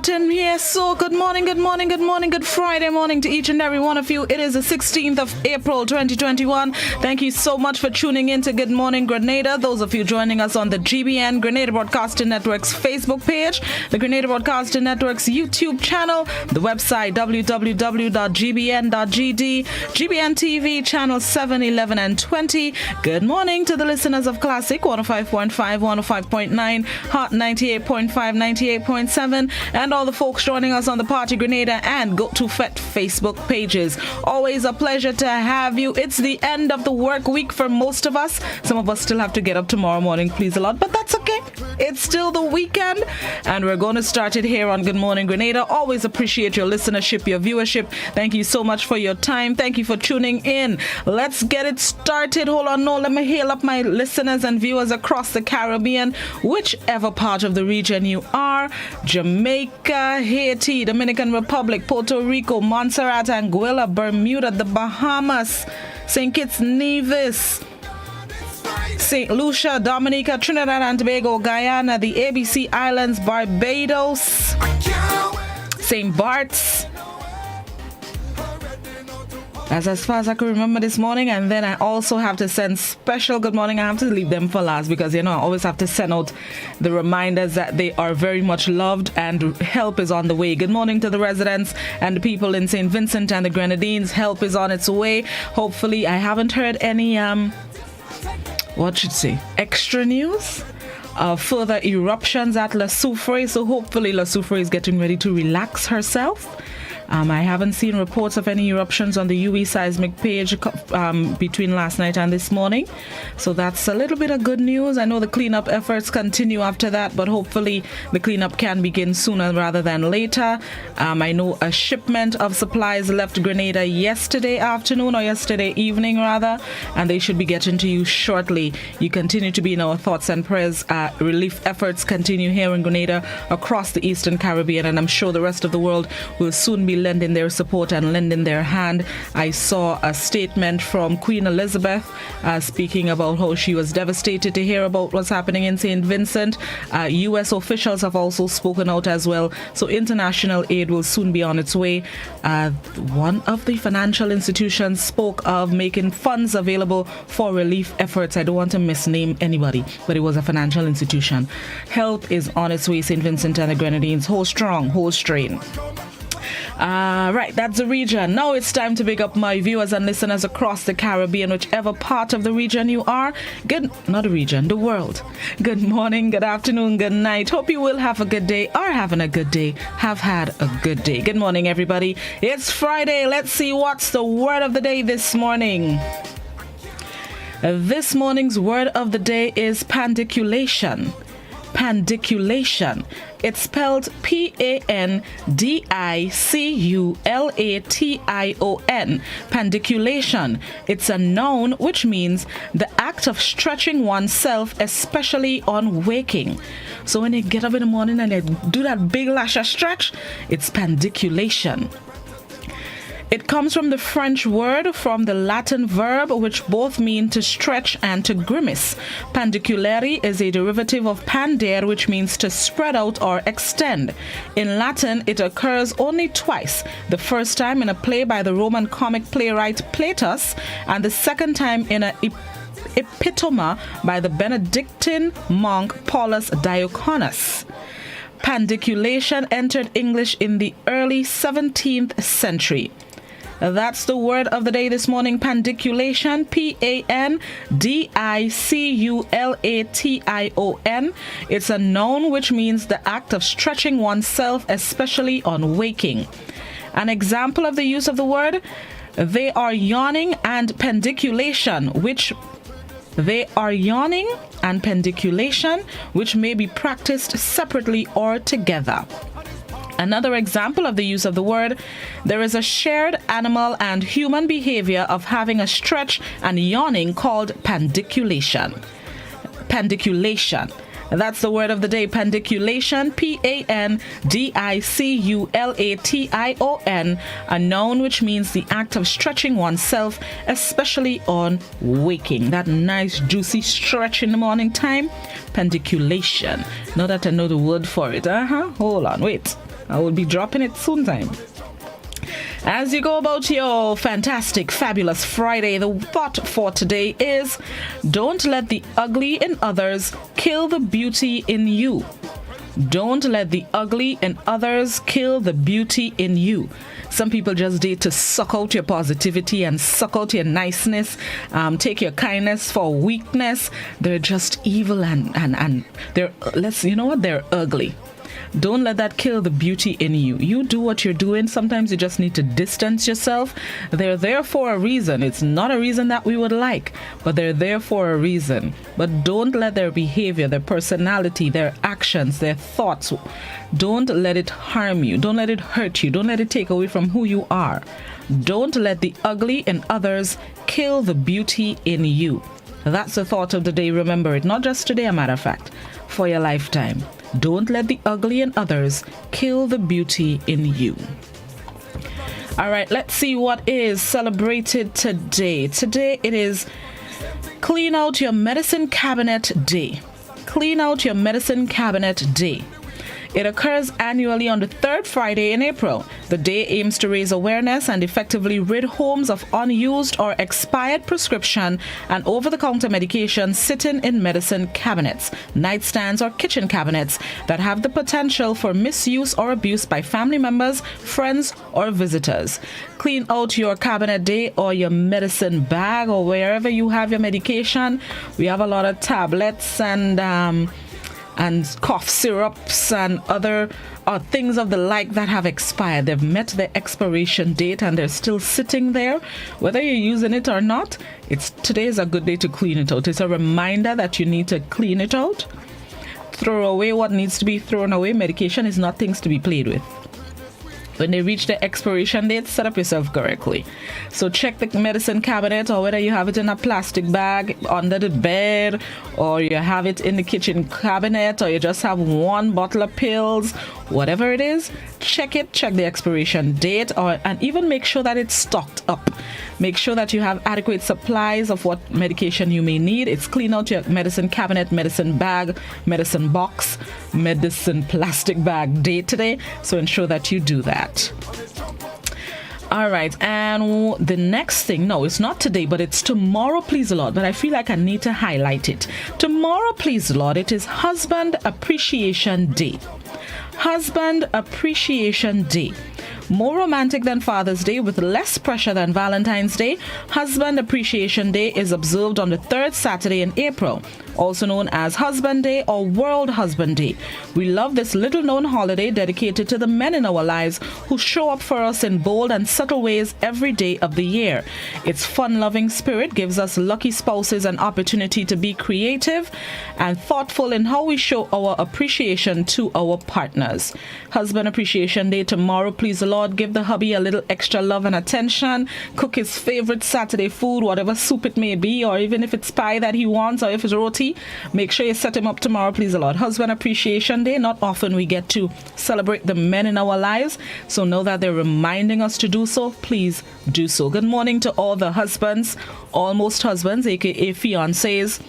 Martin here. So good morning, good Friday morning to each and every one of you. It is the 16th of April 2021. Thank you so much for tuning in to Good Morning Grenada. Those of you joining us on the GBN Grenada Broadcasting Network's Facebook page, the Grenada Broadcasting Network's YouTube channel, the website www.gbn.gd, GBN TV channel 7, 11 and 20. Good morning to the listeners of Classic 105.5, 105.9, Hot 98.5, 98.7, and all the folks joining us on the Party Grenada and Go to Fet Facebook pages. Always a pleasure to have you. It's the end of the work week for most of us. Some of us still have to get up tomorrow morning, please a lot, but that's okay. It's still the weekend, and we're going to start it here on Good Morning Grenada. Always appreciate your listenership, your viewership. Thank you so much for your time. Thank you for tuning in. Let's get it started. Hold on, no, let me hail up my listeners and viewers across the Caribbean, whichever part of the region you are. Jamaica, Haiti, Dominican Republic, Puerto Rico, Montserrat, Anguilla, Bermuda, the Bahamas, St. Kitts, Nevis, St. Lucia, Dominica, Trinidad and Tobago, Guyana, the ABC Islands, Barbados, St. Bart's. That's as far as I can remember this morning. And then I also have to send special good morning. I have to leave them for last because, I always have to send out the reminders that they are very much loved and help is on the way. Good morning to the residents and the people in St. Vincent and the Grenadines. Help is on its way. Hopefully, I haven't heard any, extra news. Further eruptions at La Soufrière. So hopefully La Soufrière is getting ready to relax herself. I haven't seen reports of any eruptions on the UE seismic page between last night and this morning. So that's a little bit of good news. I know the cleanup efforts continue after that, but hopefully the cleanup can begin sooner rather than later. I know a shipment of supplies left Grenada yesterday afternoon, or yesterday evening rather, and they should be getting to you shortly. You continue to be in our thoughts and prayers. Relief efforts continue here in Grenada, across the Eastern Caribbean, and I'm sure the rest of the world will soon be lending their support and lending their hand. I saw a statement from Queen Elizabeth speaking about how she was devastated to hear about what's happening in St. Vincent. U.S. officials have also spoken out as well. So international aid will soon be on its way. One of the financial institutions spoke of making funds available for relief efforts. I don't want to misname anybody, but it was a financial institution. Help is on its way, St. Vincent and the Grenadines. Hold strong, hold strain. Right, that's the region. Now it's time to pick up my viewers and listeners across the Caribbean, whichever part of the region you are. Not the region, the world. Good morning, good afternoon, good night. Hope you will have a good day, or having a good day, have had a good day. Good morning, everybody. It's Friday. Let's see what's the word of the day this morning. This morning's word of the day is pandiculation. Pandiculation. It's spelled Pandiculation. Pandiculation. It's a noun which means the act of stretching oneself, especially on waking. So when you get up in the morning and you do that big lasher stretch, it's pandiculation. It comes from the French word from the Latin verb, which both mean to stretch and to grimace. Pandiculare is a derivative of pandere, which means to spread out or extend. In Latin, it occurs only twice. The first time in a play by the Roman comic playwright Plautus, and the second time in an epitome by the Benedictine monk Paulus Diaconus. Pandiculation entered English in the early 17th century. That's the word of the day this morning, pandiculation, Pandiculation. It's a noun which means the act of stretching oneself, especially on waking. An example of the use of the word, they are yawning and pandiculation, which may be practiced separately or together. Another example of the use of the word, there is a shared animal and human behavior of having a stretch and yawning called pandiculation. Pandiculation. That's the word of the day, pandiculation, Pandiculation, a noun which means the act of stretching oneself, especially on waking. That nice juicy stretch in the morning time, pandiculation. Now that I know the word for it, hold on, wait. I will be dropping it soon time. As you go about your fantastic, fabulous Friday, the thought for today is, don't let the ugly in others kill the beauty in you. Don't let the ugly in others kill the beauty in you. Some people just date to suck out your positivity and suck out your niceness, take your kindness for weakness. They're just evil and they're, they're ugly. Don't let that kill the beauty in you. You do what you're doing. Sometimes you just need to distance yourself. They're there for a reason. It's not a reason that we would like, but they're there for a reason. But don't let their behavior, their personality, their actions, their thoughts, don't let it harm you. Don't let it hurt you. Don't let it take away from who you are. Don't let the ugly in others kill the beauty in you. That's the thought of the day. Remember it, not just today, a matter of fact, for your lifetime. Don't let the ugly in others kill the beauty in you. All right, let's see what is celebrated today. Today it is Clean Out Your Medicine Cabinet Day. Clean Out Your Medicine Cabinet Day. It occurs annually on the third Friday in April. The day aims to raise awareness and effectively rid homes of unused or expired prescription and over-the-counter medications sitting in medicine cabinets, nightstands, or kitchen cabinets that have the potential for misuse or abuse by family members, friends, or visitors. Clean out your cabinet day or your medicine bag or wherever you have your medication. We have a lot of tablets and cough syrups and other things of the like that have expired. They've met their expiration date and they're still sitting there. Whether you're using it or not, today is a good day to clean it out. It's a reminder that you need to clean it out. Throw away what needs to be thrown away. Medication is not things to be played with. When they reach the expiration date, set up yourself correctly. So check the medicine cabinet, or whether you have it in a plastic bag under the bed, or you have it in the kitchen cabinet, or you just have one bottle of pills, whatever it is, check it, check the expiration date, and even make sure that it's stocked up. Make sure that you have adequate supplies of what medication you may need. It's Clean Out Your Medicine Cabinet, medicine bag, medicine box, medicine plastic bag day today. So ensure that you do that. All right, and the next thing, no, it's not today, but it's tomorrow, please the Lord. But I feel like I need to highlight it. Tomorrow, please the Lord, it is Husband Appreciation Day. Husband Appreciation Day. More romantic than Father's Day, with less pressure than Valentine's Day, Husband Appreciation Day is observed on the third Saturday in April, also known as Husband Day or World Husband Day. We love this little-known holiday dedicated to the men in our lives who show up for us in bold and subtle ways every day of the year. Its fun-loving spirit gives us lucky spouses an opportunity to be creative and thoughtful in how we show our appreciation to our partners. Husband Appreciation Day tomorrow, please the Lord. Give the hubby a little extra love and attention. Cook his favorite Saturday food, whatever soup it may be, or even if it's pie that he wants, or if it's roti. Make sure you set him up tomorrow, please the Lord. Husband Appreciation Day. Not often we get to celebrate the men in our lives, so know that they're reminding us to do so. Please do so. Good morning to all the husbands, almost husbands, aka fiancés,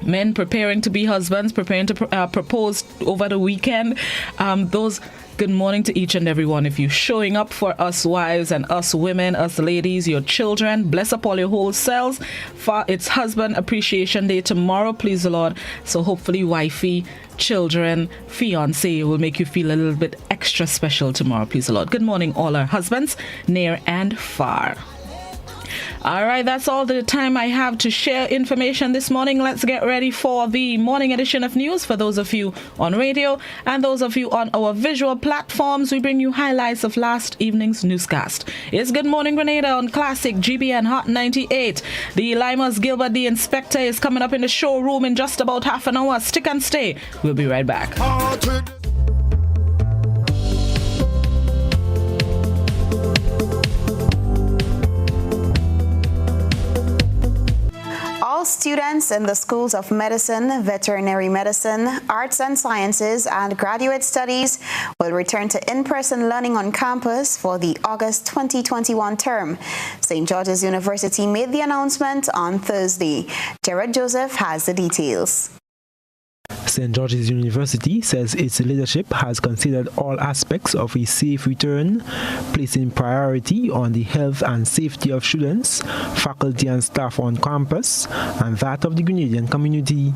men preparing to be husbands, preparing to propose over the weekend. Good morning to each and every one of you showing up for us wives and us women, us ladies, your children. Bless up all your whole selves. It's Husband Appreciation Day tomorrow, please the Lord. So hopefully wifey, children, fiance will make you feel a little bit extra special tomorrow, please the Lord. Good morning, all our husbands, near and far. All right, that's all the time I have to share information this morning. Let's get ready for the morning edition of news. For those of you on radio and those of you on our visual platforms, we bring you highlights of last evening's newscast. It's Good Morning Grenada on Classic GBN Hot 98. The Lima's Gilbert the Inspector is coming up in the showroom in just about half an hour. Stick and stay. We'll be right back. All students in the schools of medicine, veterinary medicine, arts and sciences, and graduate studies will return to in-person learning on campus for the August 2021 term. St. George's University made the announcement on Thursday. Jared Joseph has the details. St. George's University says its leadership has considered all aspects of a safe return, placing priority on the health and safety of students, faculty and staff on campus, and that of the Grenadian community.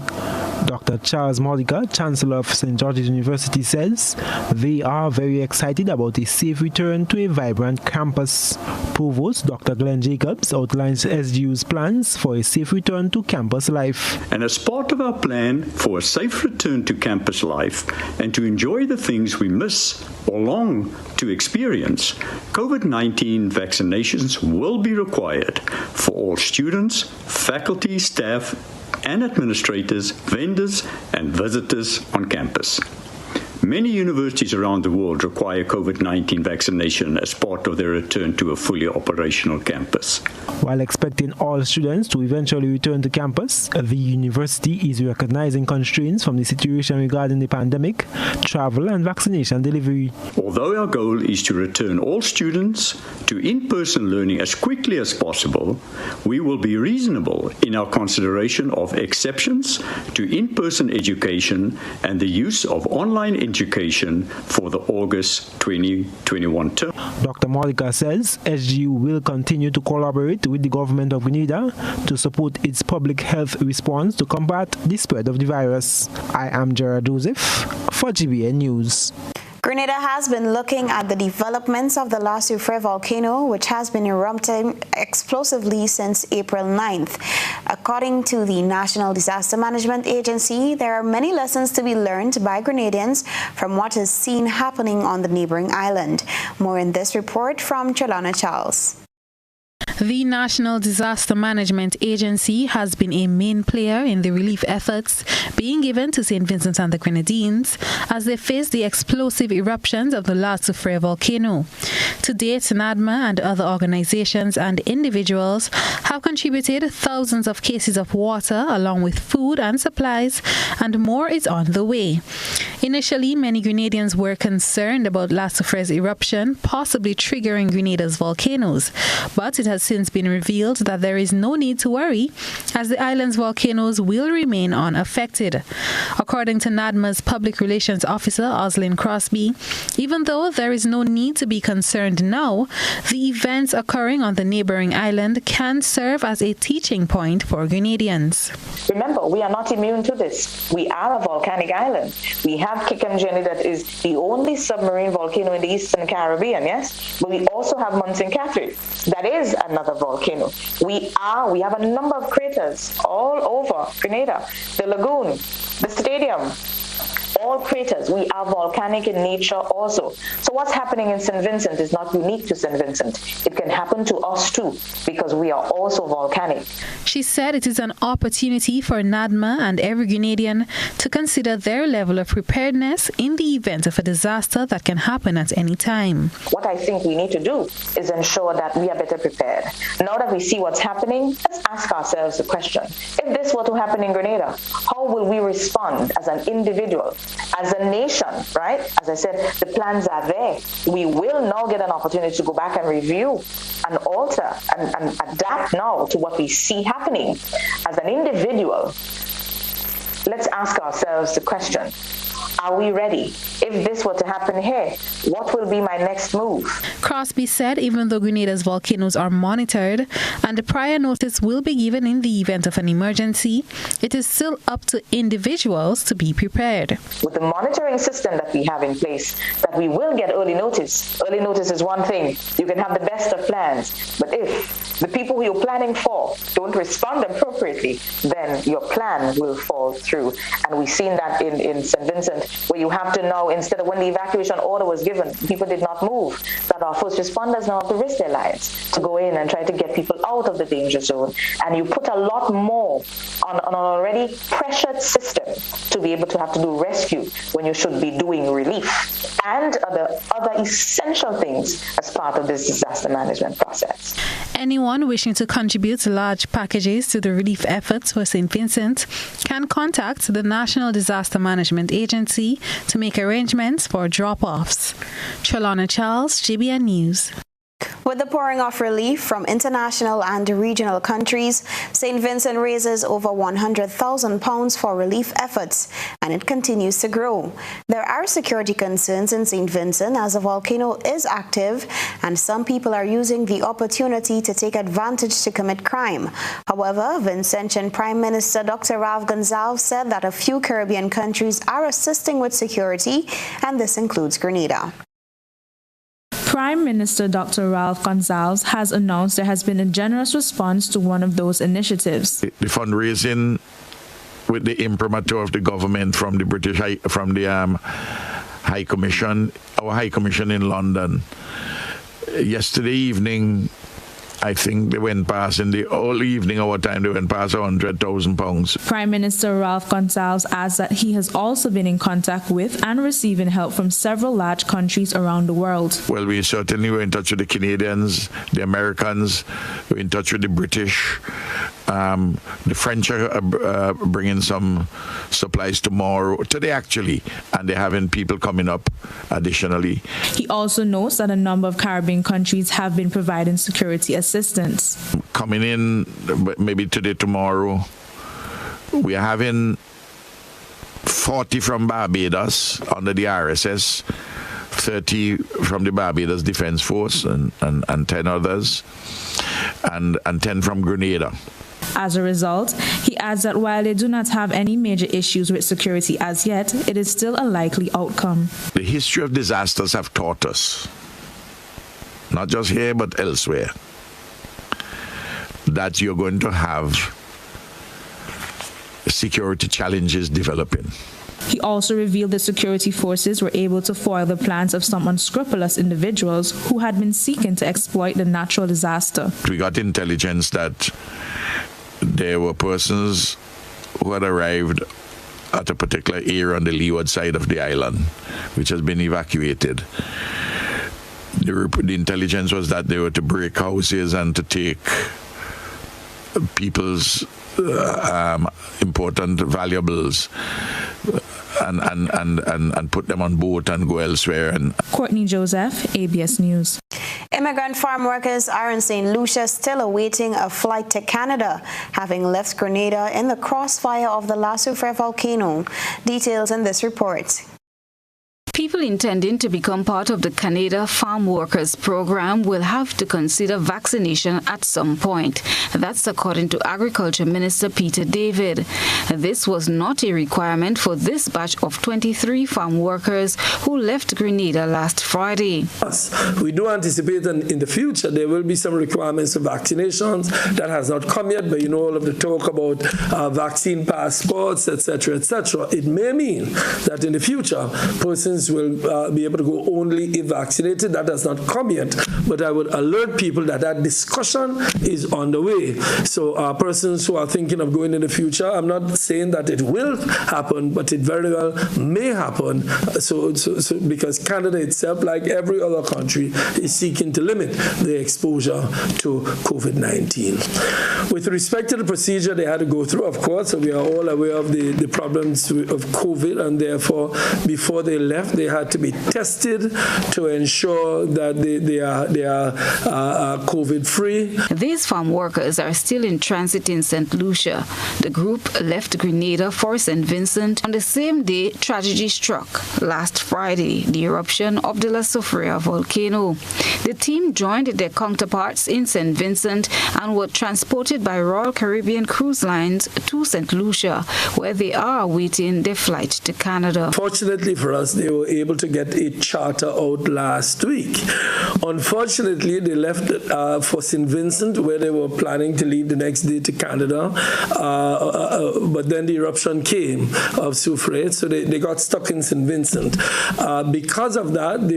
Dr. Charles Modica, Chancellor of St. George's University, says they are very excited about a safe return to a vibrant campus. Provost Dr. Glenn Jacobs outlines SGU's plans for a safe return to campus life. And as part of our plan for a safe return to campus life and to enjoy the things we miss or long to experience, COVID-19 vaccinations will be required for all students, faculty, staff, and administrators, vendors, and visitors on campus. Many universities around the world require COVID-19 vaccination as part of their return to a fully operational campus. While expecting all students to eventually return to campus, the university is recognizing constraints from the situation regarding the pandemic, travel, and vaccination delivery. Although our goal is to return all students to in-person learning as quickly as possible, we will be reasonable in our consideration of exceptions to in-person education and the use of online education for the August 2021 term. Dr. Modica says SGU will continue to collaborate with the government of Grenada to support its public health response to combat the spread of the virus. I am Gerard Joseph for GBN News. Grenada has been looking at the developments of the La Soufrière volcano, which has been erupting explosively since April 9th. According to the National Disaster Management Agency, there are many lessons to be learned by Grenadians from what is seen happening on the neighboring island. More in this report from Chelana Charles. The National Disaster Management Agency has been a main player in the relief efforts being given to St. Vincent and the Grenadines as they face the explosive eruptions of the La Soufrière volcano. To date, NADMA and other organizations and individuals have contributed thousands of cases of water along with food and supplies, and more is on the way. Initially, many Grenadians were concerned about La Soufrière's eruption possibly triggering Grenada's volcanoes, but it has since been revealed that there is no need to worry, as the island's volcanoes will remain unaffected. According to NADMA's Public Relations Officer, Oslin Crosby, even though there is no need to be concerned now, the events occurring on the neighboring island can serve as a teaching point for Grenadians. Remember, we are not immune to this. We are a volcanic island. We have Kikanjeni, that is the only submarine volcano in the Eastern Caribbean, yes? But we also have Munson Catherine. That is another volcano. We have a number of craters all over Grenada, the lagoon, the stadium, all craters. We are volcanic in nature also. So what's happening in St. Vincent is not unique to St. Vincent. It can happen to us too, because we are also volcanic. She said it is an opportunity for NADMA and every Grenadian to consider their level of preparedness in the event of a disaster that can happen at any time. What I think we need to do is ensure that we are better prepared. Now that we see what's happening, let's ask ourselves the question: if this were to happen in Grenada, how will we respond as an individual, as a nation, right? As I said, the plans are there. We will now get an opportunity to go back and review and alter and adapt now to what we see happening. As an individual, let's ask ourselves the question: are we ready? If this were to happen here, what will be my next move? Crosby said even though Grenada's volcanoes are monitored and a prior notice will be given in the event of an emergency, it is still up to individuals to be prepared. With the monitoring system that we have in place, that we will get early notice. Early notice is one thing. You can have the best of plans, but if the people who you're planning for don't respond appropriately, then your plan will fall through. And we've seen that in St. Vincent, where you have to know, instead of when the evacuation order was given, people did not move, that our first responders now have to risk their lives to go in and try to get people out of the danger zone. And you put a lot more on an already pressured system to be able to have to do rescue when you should be doing relief and other essential things as part of this disaster management process. Anyone wishing to contribute large packages to the relief efforts for St. Vincent can contact the National Disaster Management Agency to make arrangements for drop-offs. Chelana Charles, GBN News. With the pouring of relief from international and regional countries, St. Vincent raises over £100,000 for relief efforts, and it continues to grow. There are security concerns in St. Vincent as the volcano is active, and some people are using the opportunity to take advantage to commit crime. However, Vincentian Prime Minister Dr. Ralph Gonsalves said that a few Caribbean countries are assisting with security, and this includes Grenada. Prime Minister Dr. Ralph Gonsalves has announced there has been a generous response to one of those initiatives. The fundraising with the imprimatur of the government from the High Commission, our High Commission in London. Yesterday evening, I think they went past, in the whole evening our time, they went past £100,000. Prime Minister Ralph Gonsalves adds that he has also been in contact with and receiving help from several large countries around the world. Well, we certainly were in touch with the Canadians, the Americans, we were in touch with the British. The French are bringing some supplies today actually, and they're having people coming up additionally. He also notes that a number of Caribbean countries have been providing security assistance. Coming in maybe today, tomorrow, we are having 40 from Barbados under the RSS, 30 from the Barbados Defense Force, and 10 others, and 10 from Grenada. As a result, he adds that while they do not have any major issues with security as yet, it is still a likely outcome. The history of disasters have taught us, not just here but elsewhere, that you're going to have security challenges developing. He also revealed the security forces were able to foil the plans of some unscrupulous individuals who had been seeking to exploit the natural disaster. We got intelligence that there were persons who had arrived at a particular area on the leeward side of the island, which has been evacuated. The intelligence was that they were to break houses and to take people's important valuables and put them on boat and go elsewhere. Courtney Joseph, ABS News. Immigrant farm workers are in St. Lucia still awaiting a flight to Canada, having left Grenada in the crossfire of the La Soufrière volcano. Details in this report. People intending to become part of the Canada Farm Workers Program will have to consider vaccination at some point. That's according to Agriculture Minister Peter David. This was not a requirement for this batch of 23 farm workers who left Grenada last Friday. We do anticipate that in the future there will be some requirements for vaccinations. That has not come yet, but all of the talk about vaccine passports, etc., etc. It may mean that in the future persons will be able to go only if vaccinated. That has not come yet, but I would alert people that discussion is on the way. So persons who are thinking of going in the future, I'm not saying that it will happen, but it very well may happen. So because Canada itself, like every other country, is seeking to limit the exposure to COVID-19. With respect to the procedure they had to go through, of course, we are all aware of the problems of COVID, and therefore before they left, they had to be tested to ensure that they are COVID-free. These farm workers are still in transit in St. Lucia. The group left Grenada for St. Vincent on the same day tragedy struck last Friday, the eruption of the La Soufrière volcano. The team joined their counterparts in St. Vincent and were transported by Royal Caribbean Cruise Lines to St. Lucia, where they are awaiting their flight to Canada. Fortunately for us, they were able to get a charter out last week. Unfortunately, they left for St. Vincent, where they were planning to leave the next day to Canada, but then the eruption came of Soufrière, so they got stuck in St. Vincent. Because of that,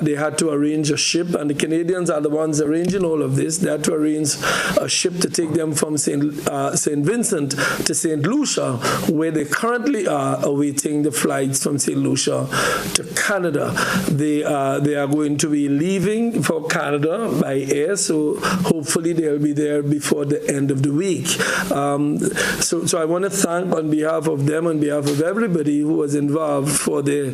they had to arrange a ship, and the Canadians are the ones arranging all of this. They had to arrange a ship to take them from St. Vincent to St. Lucia, where they currently are awaiting the flights from St. Lucia to Canada. They are going to be leaving for Canada by air, so hopefully they'll be there before the end of the week. So I want to thank on behalf of them, on behalf of everybody who was involved for the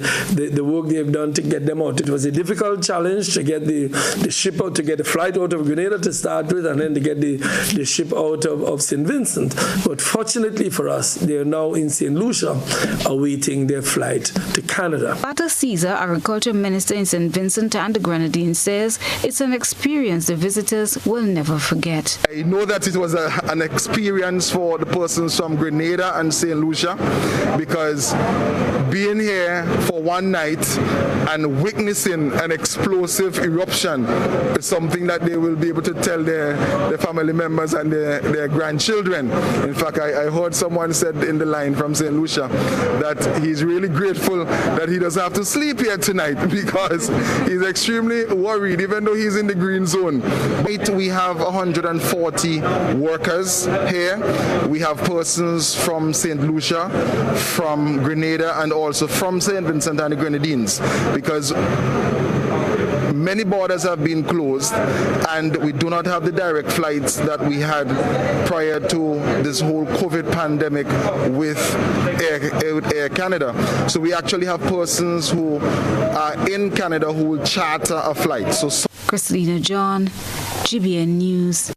work they've done to get them out. It was a difficult challenge to get the ship out, to get the flight out of Grenada to start with, and then to get the ship out of St. Vincent. But fortunately for us, they are now in St. Lucia awaiting their flight to Canada. Arthur Caesar, Agriculture Minister in St. Vincent and the Grenadines, says it's an experience the visitors will never forget. I know that it was an experience for the persons from Grenada and St. Lucia, because being here for one night and witnessing an explosive eruption is something that they will be able to tell their family members and their grandchildren. In fact, I heard someone said in the line from St. Lucia that he's really grateful that he doesn't have to sleep here tonight, because he's extremely worried, even though he's in the green zone. We have 140 workers here. We have persons from St. Lucia, from Grenada, and also from St. Vincent and the Grenadines, because many borders have been closed and we do not have the direct flights that we had prior to this whole COVID pandemic with Air Canada. So we actually have persons who are in Canada who will charter a flight. Christina John, GBN News.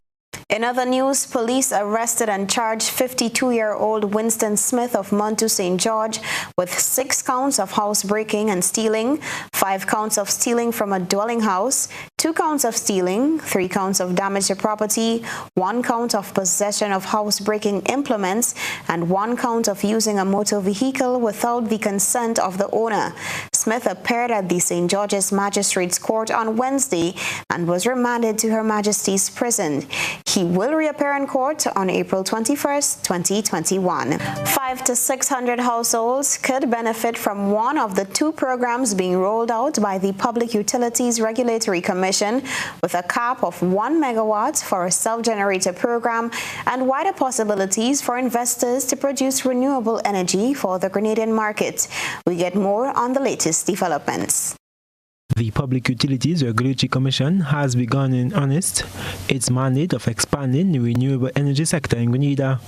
In other news, police arrested and charged 52-year-old Winston Smith of Montu St. George with 6 counts of housebreaking and stealing, 5 counts of stealing from a dwelling house, 2 counts of stealing, 3 counts of damage to property, 1 count of possession of housebreaking implements, and 1 count of using a motor vehicle without the consent of the owner. Smith appeared at the St. George's Magistrates Court on Wednesday and was remanded to Her Majesty's Prison. He will reappear in court on April 21st, 2021. 500 to 600 households could benefit from one of the 2 programs being rolled out by the Public Utilities Regulatory Commission, with a cap of 1 megawatt for a self-generator program and wider possibilities for investors to produce renewable energy for the Grenadian market. We get more on the latest developments. The Public Utilities Regulatory Commission has begun in earnest its mandate of expanding the renewable energy sector in Grenada.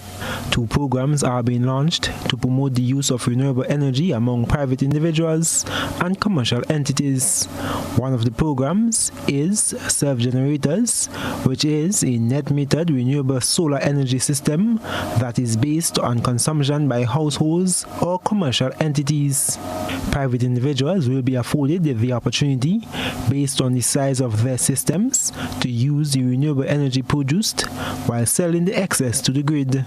2 programs are being launched to promote the use of renewable energy among private individuals and commercial entities. One of the programs is self-generators, which is a net-metered renewable solar energy system that is based on consumption by households or commercial entities. Private individuals will be afforded the opportunity, based on the size of their systems, to use the renewable energy produced while selling the excess to the grid.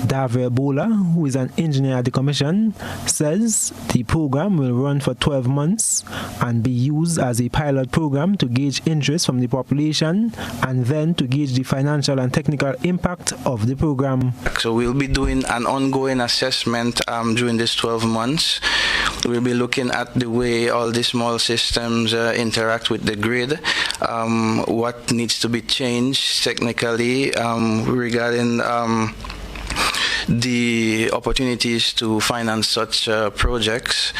Davre Bola, who is an engineer at the Commission, says the program will run for 12 months and be used as a pilot program to gauge interest from the population and then to gauge the financial and technical impact of the program. So we'll be doing an ongoing assessment during these 12 months. We'll be looking at the way all these small systems interact with the grid, what needs to be changed technically regarding the opportunities to finance such projects.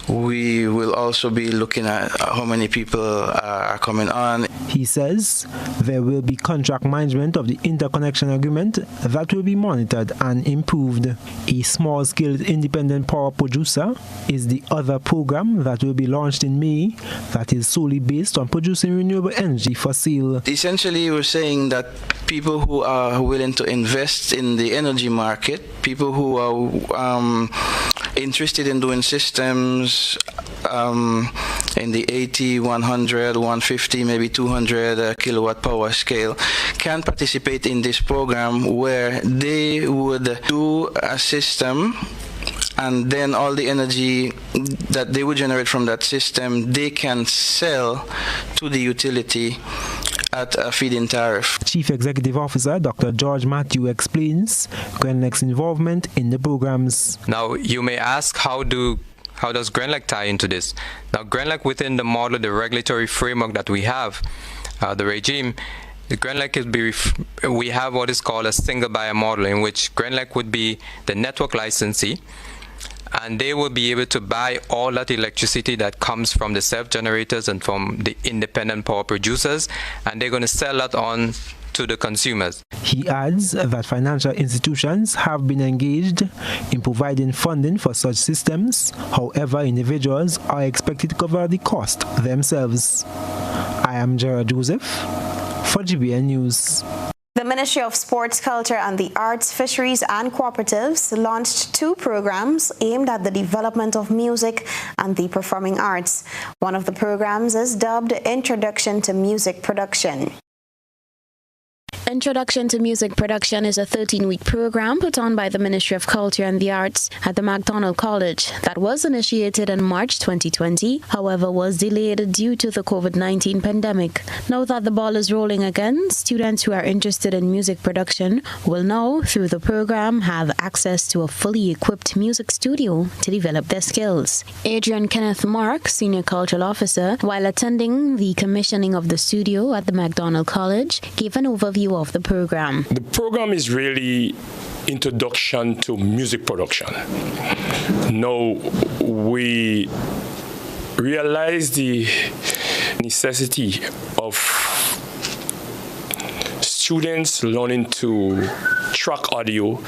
We will also be looking at how many people are coming on. He says there will be contract management of the interconnection agreement that will be monitored and improved. A small-scale independent power producer is the other program that will be launched in May that is solely based on producing renewable energy for sale. Essentially, we're saying that people who are willing to invest in the energy market, people who are interested in doing systems in the 80, 100, 150, maybe 200 kilowatt power scale can participate in this program, where they would do a system and then all the energy that they would generate from that system they can sell to the utility at a feed-in tariff. Chief Executive Officer Dr. George Matthew explains GrenLec's involvement in the programs. Now, you may ask, how does GrenLec tie into this? Now, GrenLec, within the model, the regulatory framework that we have, the regime, the GrenLec we have what is called a single buyer model, in which GrenLec would be the network licensee, and they will be able to buy all that electricity that comes from the self-generators and from the independent power producers, and they're going to sell that on to the consumers. He adds that financial institutions have been engaged in providing funding for such systems. However, individuals are expected to cover the cost themselves. I am Gerard Joseph for GBN News. The Ministry of Sports, Culture and the Arts, Fisheries and Cooperatives launched 2 programs aimed at the development of music and the performing arts. One of the programs is dubbed Introduction to Music Production. Introduction to Music Production is a 13-week program put on by the Ministry of Culture and the Arts at the MacDonald College that was initiated in March 2020, however was delayed due to the COVID-19 pandemic. Now that the ball is rolling again, students who are interested in music production will now, through the program, have access to a fully equipped music studio to develop their skills. Adrian Kenneth Mark, Senior Cultural Officer, while attending the commissioning of the studio at the MacDonald College, gave an overview of the program. The program is really introduction to music production. Now we realize the necessity of students learning to track audio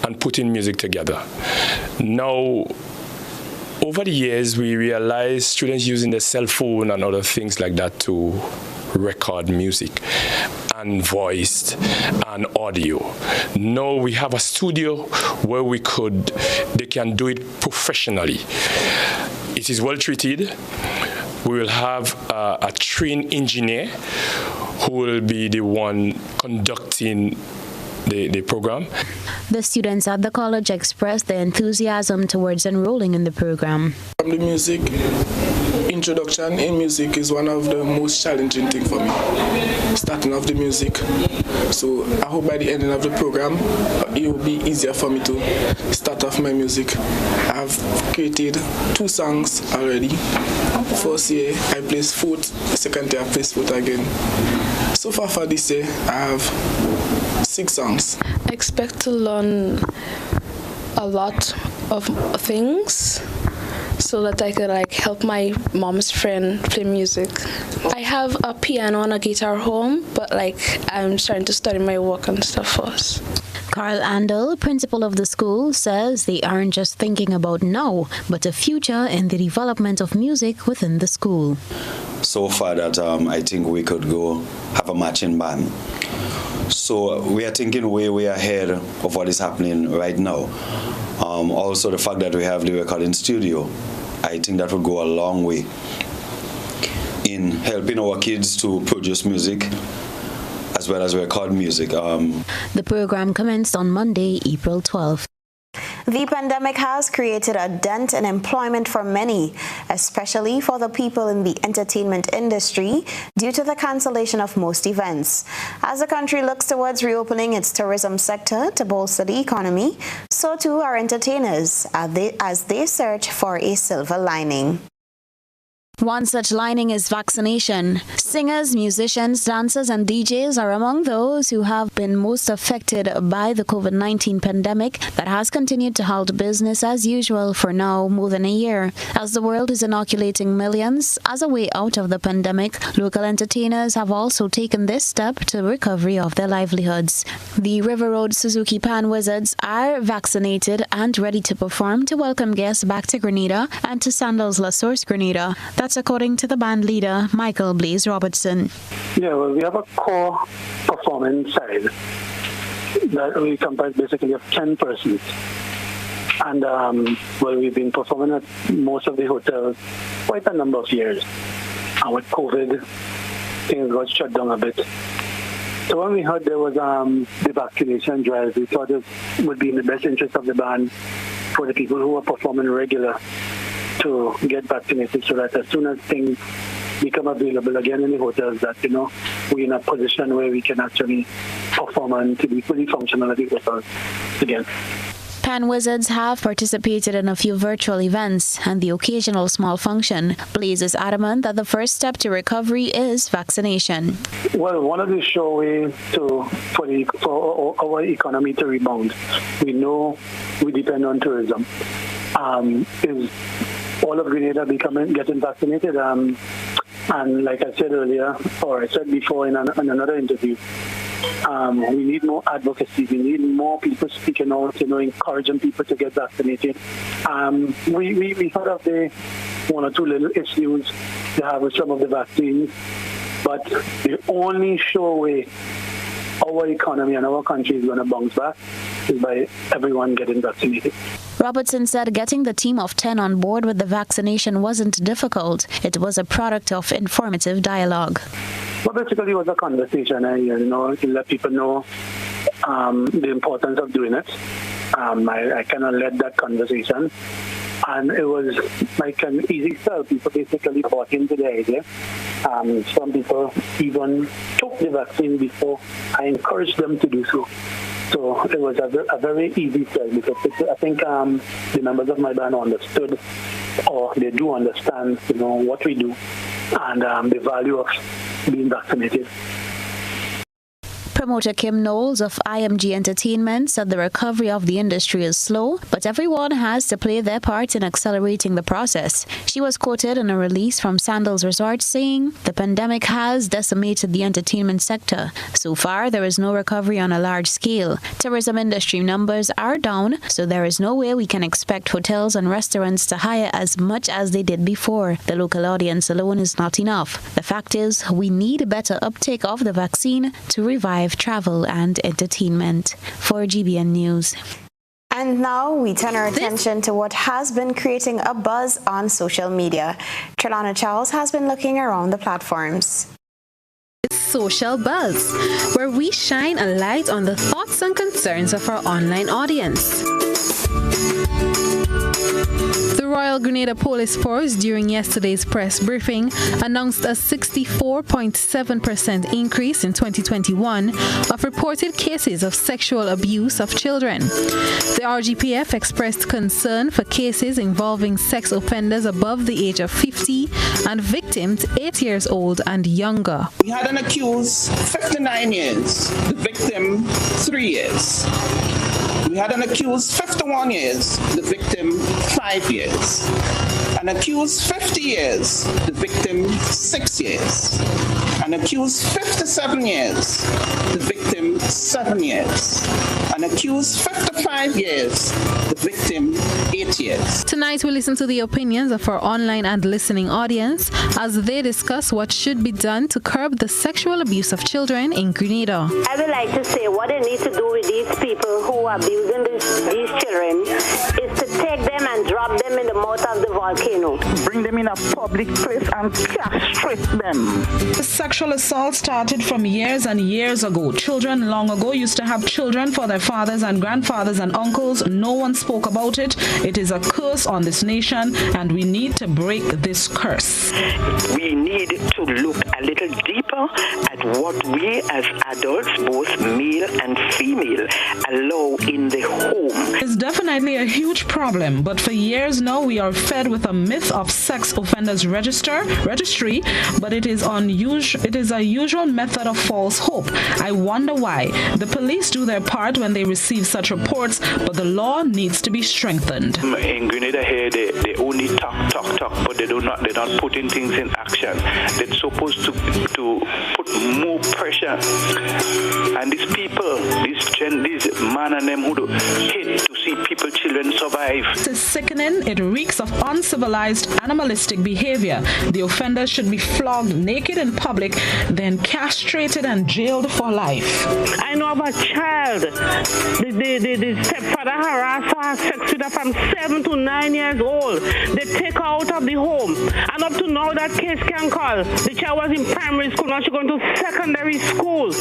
and putting music together. Now, over the years, we realized students using their cell phone and other things like that to record music and voice and audio. Now we have a studio where they can do it professionally. It is well treated. We will have a trained engineer who will be the one conducting the program. The students at the college expressed their enthusiasm towards enrolling in the program. The music, introduction in music is one of the most challenging things for me, starting off the music. So I hope by the ending of the program, it will be easier for me to start off my music. I've created 2 songs already. First year, I placed 4th. Second year, I placed 4th again. So far for this year, I have 6 songs. I expect to learn a lot of things so that I could help my mom's friend play music. I have a piano and a guitar home, but I'm trying to study my work and stuff first. Carl Andel, principal of the school, says they aren't just thinking about now, but a future in the development of music within the school. So far that I think we could go have a matching band. So we are thinking way ahead of what is happening right now. Also the fact that we have the recording studio, I think that would go a long way in helping our kids to produce music as well as record music. The program commenced on Monday, April 12th. The pandemic has created a dent in employment for many, especially for the people in the entertainment industry, due to the cancellation of most events. As the country looks towards reopening its tourism sector to bolster the economy, so too are entertainers as they search for a silver lining. One such lining is vaccination. Singers, musicians, dancers and DJs are among those who have been most affected by the COVID-19 pandemic that has continued to halt business as usual for now more than a year. As the world is inoculating millions as a way out of the pandemic, local entertainers have also taken this step to recovery of their livelihoods. The River Road Suzuki Pan Wizards are vaccinated and ready to perform to welcome guests back to Grenada and to Sandals La Source Grenada. That's according to the band leader, Michael Blaze Robertson. Yeah, well, we have a core performance side that we comprise basically of 10 persons. And, we've been performing at most of the hotels quite a number of years. And with COVID, things got shut down a bit. So when we heard there was the vaccination drive, we thought it would be in the best interest of the band for the people who are performing regular to get vaccinated, so that as soon as things become available again in the hotels, that we're in a position where we can actually perform and to be fully functional at the hotels again. Pan Wizards have participated in a few virtual events and the occasional small function. Blaze is adamant that the first step to recovery is vaccination. Well, one of the sure ways for our economy to rebound, we know we depend on tourism. is all of Grenada getting vaccinated. And like I said earlier, or I said before in another interview, we need more advocacy. We need more people speaking out, encouraging people to get vaccinated. We heard of the one or two little issues they have with some of the vaccines, but the only sure way our economy and our country is going to bounce back is by everyone getting vaccinated. Robertson said getting the team of 10 on board with the vaccination wasn't difficult. It was a product of informative dialogue. Well, basically, it was a conversation, to let people know the importance of doing it. I kind of led that conversation, and it was like an easy sell. People basically bought into the idea. Some people even took the vaccine before I encouraged them to do so. So it was a very easy sell because I think the members of my band understood, or they do understand, what we do and the value of being vaccinated. Promoter Kim Knowles of IMG Entertainment said the recovery of the industry is slow, but everyone has to play their part in accelerating the process. She was quoted in a release from Sandals Resort saying, "The pandemic has decimated the entertainment sector. So far, there is no recovery on a large scale. Tourism industry numbers are down, so there is no way we can expect hotels and restaurants to hire as much as they did before. The local audience alone is not enough. The fact is, we need better uptake of the vaccine to revive travel and entertainment." For GBN News. And now we turn our attention to what has been creating a buzz on social media. Trelana Charles has been looking around the platforms. Social Buzz, where we shine a light on the thoughts and concerns of our online audience. The Royal Grenada Police Force, during yesterday's press briefing, announced a 64.7% increase in 2021 of reported cases of sexual abuse of children. The RGPF expressed concern for cases involving sex offenders above the age of 50 and victims 8 years old and younger. We had an accused 59 years, the victim 3 years. We had an accused 51 years, the victim 5 years. An accused 50 years, the victim 6 years. An accused 57 years, the victim 7 years. An accused 55 years, the victim 8 years. Tonight we listen to the opinions of our online and listening audience as they discuss what should be done to curb the sexual abuse of children in Grenada. I would like to say what they need to do with these people who are abusing these children is to take them and drop them in the mouth of the volcano. Bring them in a public place and castrate them. The sexual assault started from years and years ago. Children long ago used to have children for their fathers and grandfathers and uncles. No one spoke about it. It is a curse on this nation, and we need to break this curse. We need to look a little deeper at what we as adults, both male and female, allow in the home. It's definitely a huge problem, but for years now we are fed with a myth of sex offenders registry, but it is a usual method of false hope. I wonder why. The police do their part when they receive such reports, but the law needs to be strengthened. In Grenada here, they only talk, but they don't put in things in action. They're supposed to put more pressure. And these people, these man and them who hate to see children survive. It is sickening. It reeks of uncivilized, animalistic behavior. The offenders should be flogged naked in public, then castrated and jailed for life. I know of a child. The stepfather harassed her, had sex with her from 7 to 9 years old. They take her out of the home. And up to now, that case can call. The child was in primary school, now she's going to secondary school.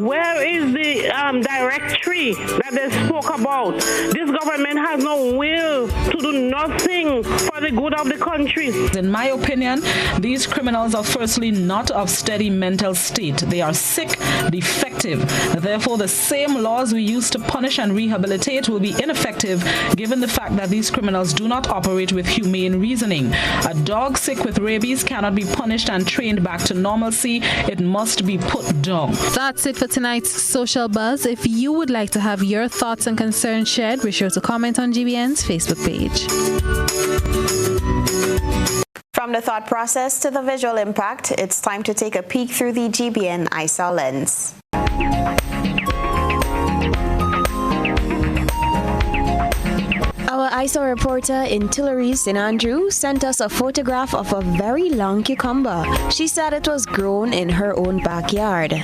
Where is the directory that they spoke about? This government has no will to do nothing for the good of the country. In my opinion, these criminals are firstly not of steady mental state. They are sick, defective. Therefore, the same laws we use to punish and rehabilitate will be ineffective given the fact that these criminals do not operate with humane reasoning. A dog sick with rabies cannot be punished and trained back to normalcy. It must be put down. That's it for tonight's Social Buzz. If you would like like to have your thoughts and concerns shared, be sure to comment on GBN's Facebook page. From the thought process to the visual impact, it's time to take a peek through the GBN ISA lens. Our ISA reporter in Tuileries, St. Andrew, sent us a photograph of a very long cucumber. She said it was grown in her own backyard.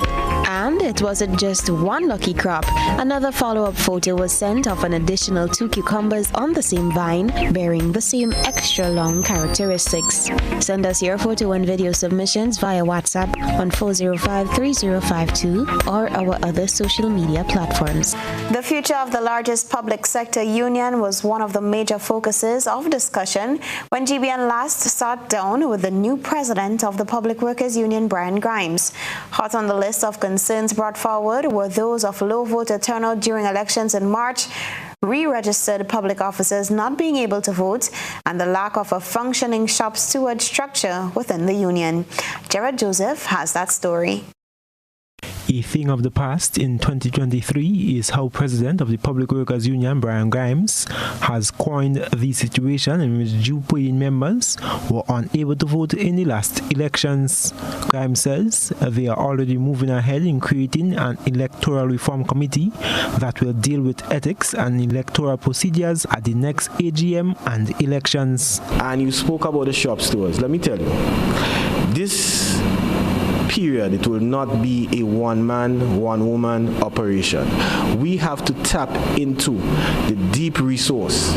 And it wasn't just one lucky crop. Another follow-up photo was sent of an additional 2 cucumbers on the same vine, bearing the same extra long characteristics. Send us your photo and video submissions via WhatsApp on 405-3052 or our other social media platforms. The future of the largest public sector union was one of the major focuses of discussion when GBN last sat down with the new president of the Public Workers Union, Brian Grimes. Hot on the list of concerns brought forward were those of low voter turnout during elections in March, re-registered public officers not being able to vote, and the lack of a functioning shop steward structure within the union. Gerard Joseph has that story. A thing of the past in 2023 is how President of the Public Workers Union, Brian Grimes, has coined the situation in which due-paying members were unable to vote in the last elections. Grimes says they are already moving ahead in creating an electoral reform committee that will deal with ethics and electoral procedures at the next AGM and elections. And you spoke about the shop stewards. Let me tell you, this period, it will not be a one-man, one-woman operation. We have to tap into the deep resource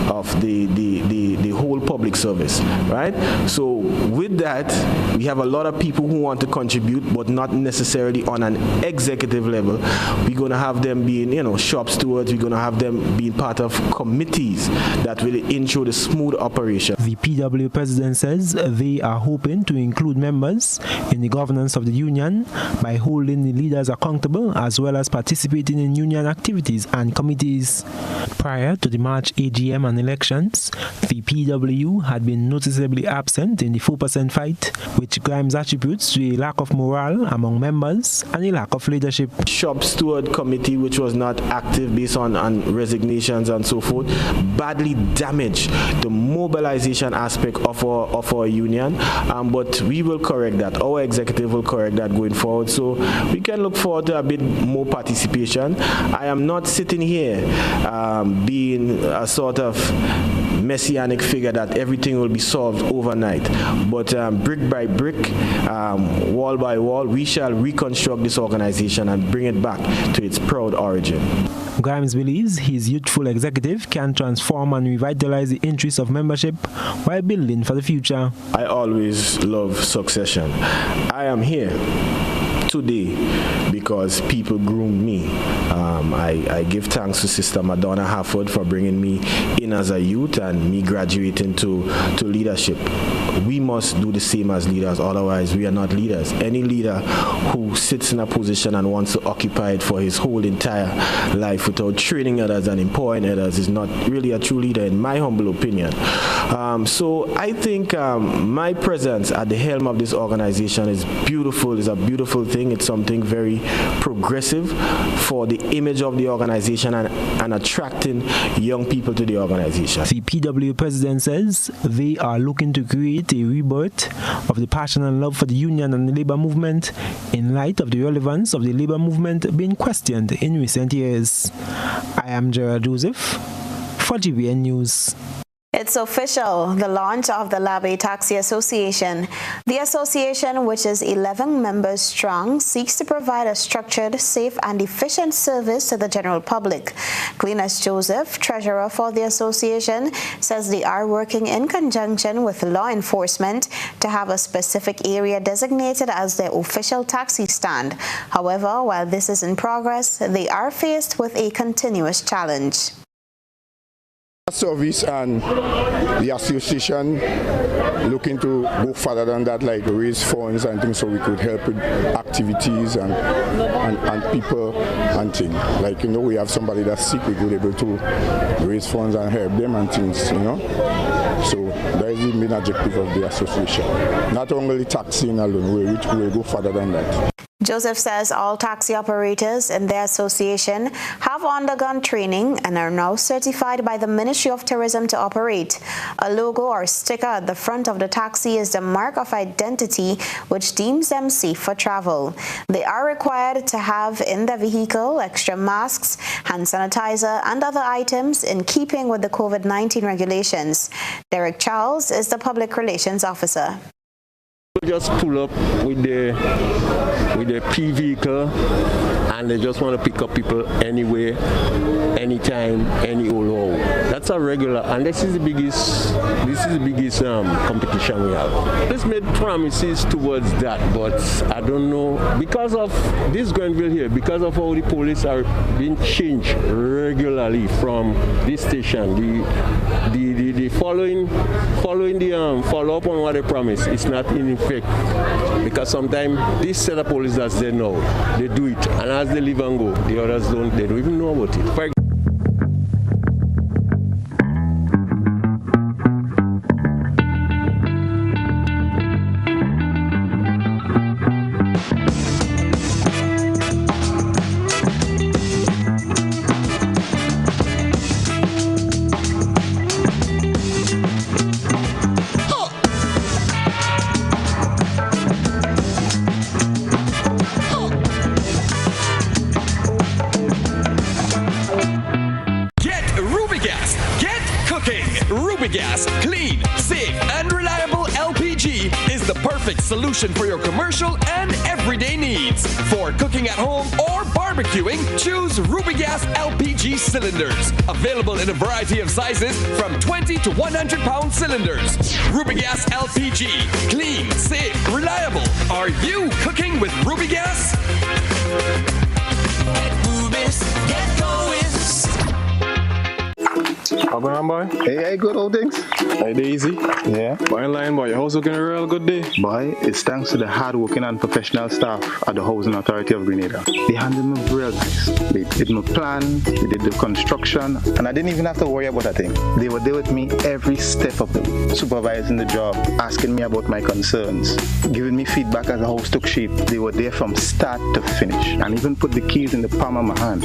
of the whole public service, right? So with that, we have a lot of people who want to contribute, but not necessarily on an executive level. We're going to have them being, shop stewards. We're going to have them being part of committees that will ensure the smooth operation. The PW president says they are hoping to include members in the governance of the union by holding the leaders accountable as well as participating in union activities and committees. Prior to the March AGM and elections, the PW had been noticeably absent in the 4% fight, which Grimes attributes to a lack of morale among members and a lack of leadership. Shop steward committee, which was not active based on resignations and so forth, badly damaged the mobilization aspect of our union, but we will correct that. Our executive will correct that going forward, so we can look forward to a bit more participation. I am not sitting here being a sort of messianic figure that everything will be solved overnight, but brick by brick, wall by wall, we shall reconstruct this organization and bring it back to its proud origin. Grimes believes his youthful executive can transform and revitalize the interests of membership while building for the future. I always love succession. I am here today because people groomed me. I give thanks to Sister Madonna Harford for bringing me in as a youth and me graduating to leadership. We must do the same as leaders, otherwise we are not leaders. Any leader who sits in a position and wants to occupy it for his whole entire life without training others and empowering others is not really a true leader, in my humble opinion. So I think my presence at the helm of this organization is beautiful. It's a beautiful thing. It's something very progressive for the image of the organization and attracting young people to the organization. The PW president says they are looking to create a rebirth of the passion and love for the union and the labor movement in light of the relevance of the labor movement being questioned in recent years. I am Gerard Joseph for GBN News. It's official, the launch of the Labe Taxi Association. The association, which is 11 members strong, seeks to provide a structured, safe and efficient service to the general public. Glenis Joseph, treasurer for the association, says they are working in conjunction with law enforcement to have a specific area designated as their official taxi stand. However, while this is in progress, they are faced with a continuous challenge. Service and the association looking to go further than that, like raise funds and things so we could help with activities and people and things. Like, we have somebody that's sick, we could be able to raise funds and help them and things, So that is the main objective of the association. Not only taxing alone, which will go further than that. Joseph says all taxi operators in their association have undergone training and are now certified by the Ministry of Tourism to operate. A logo or sticker at the front of the taxi is the mark of identity which deems them safe for travel. They are required to have in their vehicle extra masks, hand sanitizer, and other items in keeping with the COVID-19 regulations. Derek Charles is the Public Relations Officer. Just pull up with the P vehicle and they just want to pick up people anywhere, anytime, any old hole. That's a regular, and this is the biggest competition we have. This made promises towards that, but I don't know, because of this Grenville here, because of how the police are being changed regularly from this station, the following the follow up on what they promise is not in effect, because sometimes this set of police that's there now, they do it, and as they leave and go, the others don't even know about it. Clean, safe, and reliable LPG is the perfect solution for your commercial and everyday needs. For cooking at home or barbecuing, choose Rubigas LPG cylinders. Available in a variety of sizes from 20 to 100 pound cylinders. Rubigas LPG. Clean, safe, reliable. Are you cooking with Rubigas? Get Rubis, get going. How going on, boy? Hey, good old things. Hey, Daisy. Yeah. Boy, in line, boy. Your house looking a real good day. Boy, it's thanks to the hard-working and professional staff at the Housing Authority of Grenada. They handled me real nice. They did my plan, they did the construction, and I didn't even have to worry about a thing. They were there with me every step of the way, supervising the job, asking me about my concerns, giving me feedback as the house took shape. They were there from start to finish, and even put the keys in the palm of my hand.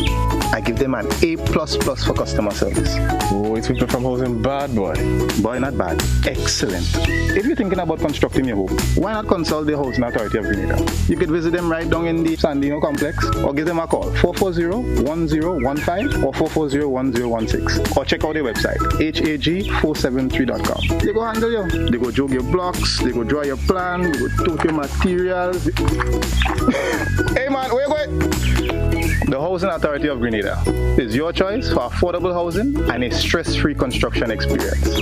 I give them an A++ for customer service. Oh, it's people from housing bad, boy. Boy, not bad. Excellent. If you're thinking about constructing your home, why not consult the Housing Authority of Grenada? You could visit them right down in the Sandino complex, or give them a call, 440-1015 or 440-1016. Or check out their website, hag473.com. They go handle you. They go jog your blocks, they go draw your plan, they go tote your materials. Hey man, where you going? The Housing Authority of Grenada is your choice for affordable housing and a stress-free construction experience.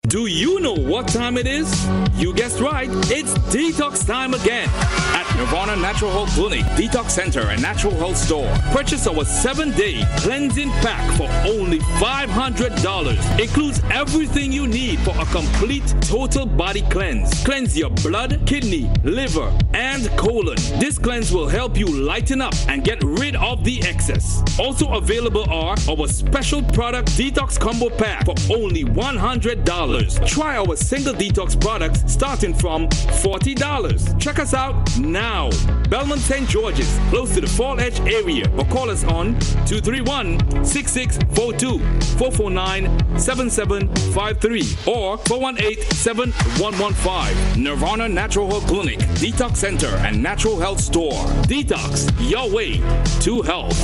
Do you know what time it is? You guessed right, it's detox time again. At Nirvana Natural Health Clinic, Detox Center and Natural Health Store. Purchase our 7-day cleansing pack for only $500. Includes everything you need for a complete total body cleanse. Cleanse your blood, kidney, liver, and colon. This cleanse will help you lighten up and get rid of the excess. Also available are our special product Detox Combo Pack for only $100. Try our single detox products starting from $40. Check us out now. Belmont St. George's, close to the Fall Edge area, or call us on 231-6642, 449-7753, or 418-7115. Nirvana Natural Health Clinic, Detox Center, and Natural Health Store. Detox, your way to health.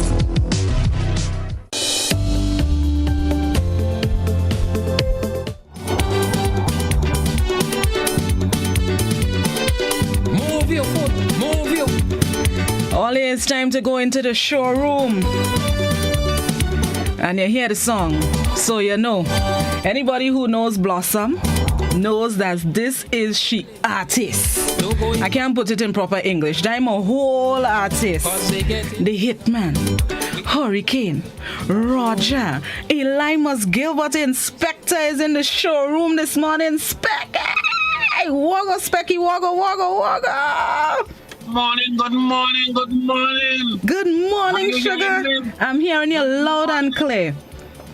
Only it's time to go into the showroom. And you hear the song, so you know. Anybody who knows Blossom knows that this is she artist. I can't put it in proper English. I'm a whole artist. The Hitman, Hurricane, Roger, Elimas Gilbert, Inspector is in the showroom this morning. Spec, hey, woggle, Specky, woggle, woggle, woggle. Morning, good morning, good morning. Good morning, Sugar. I'm hearing you loud and clear.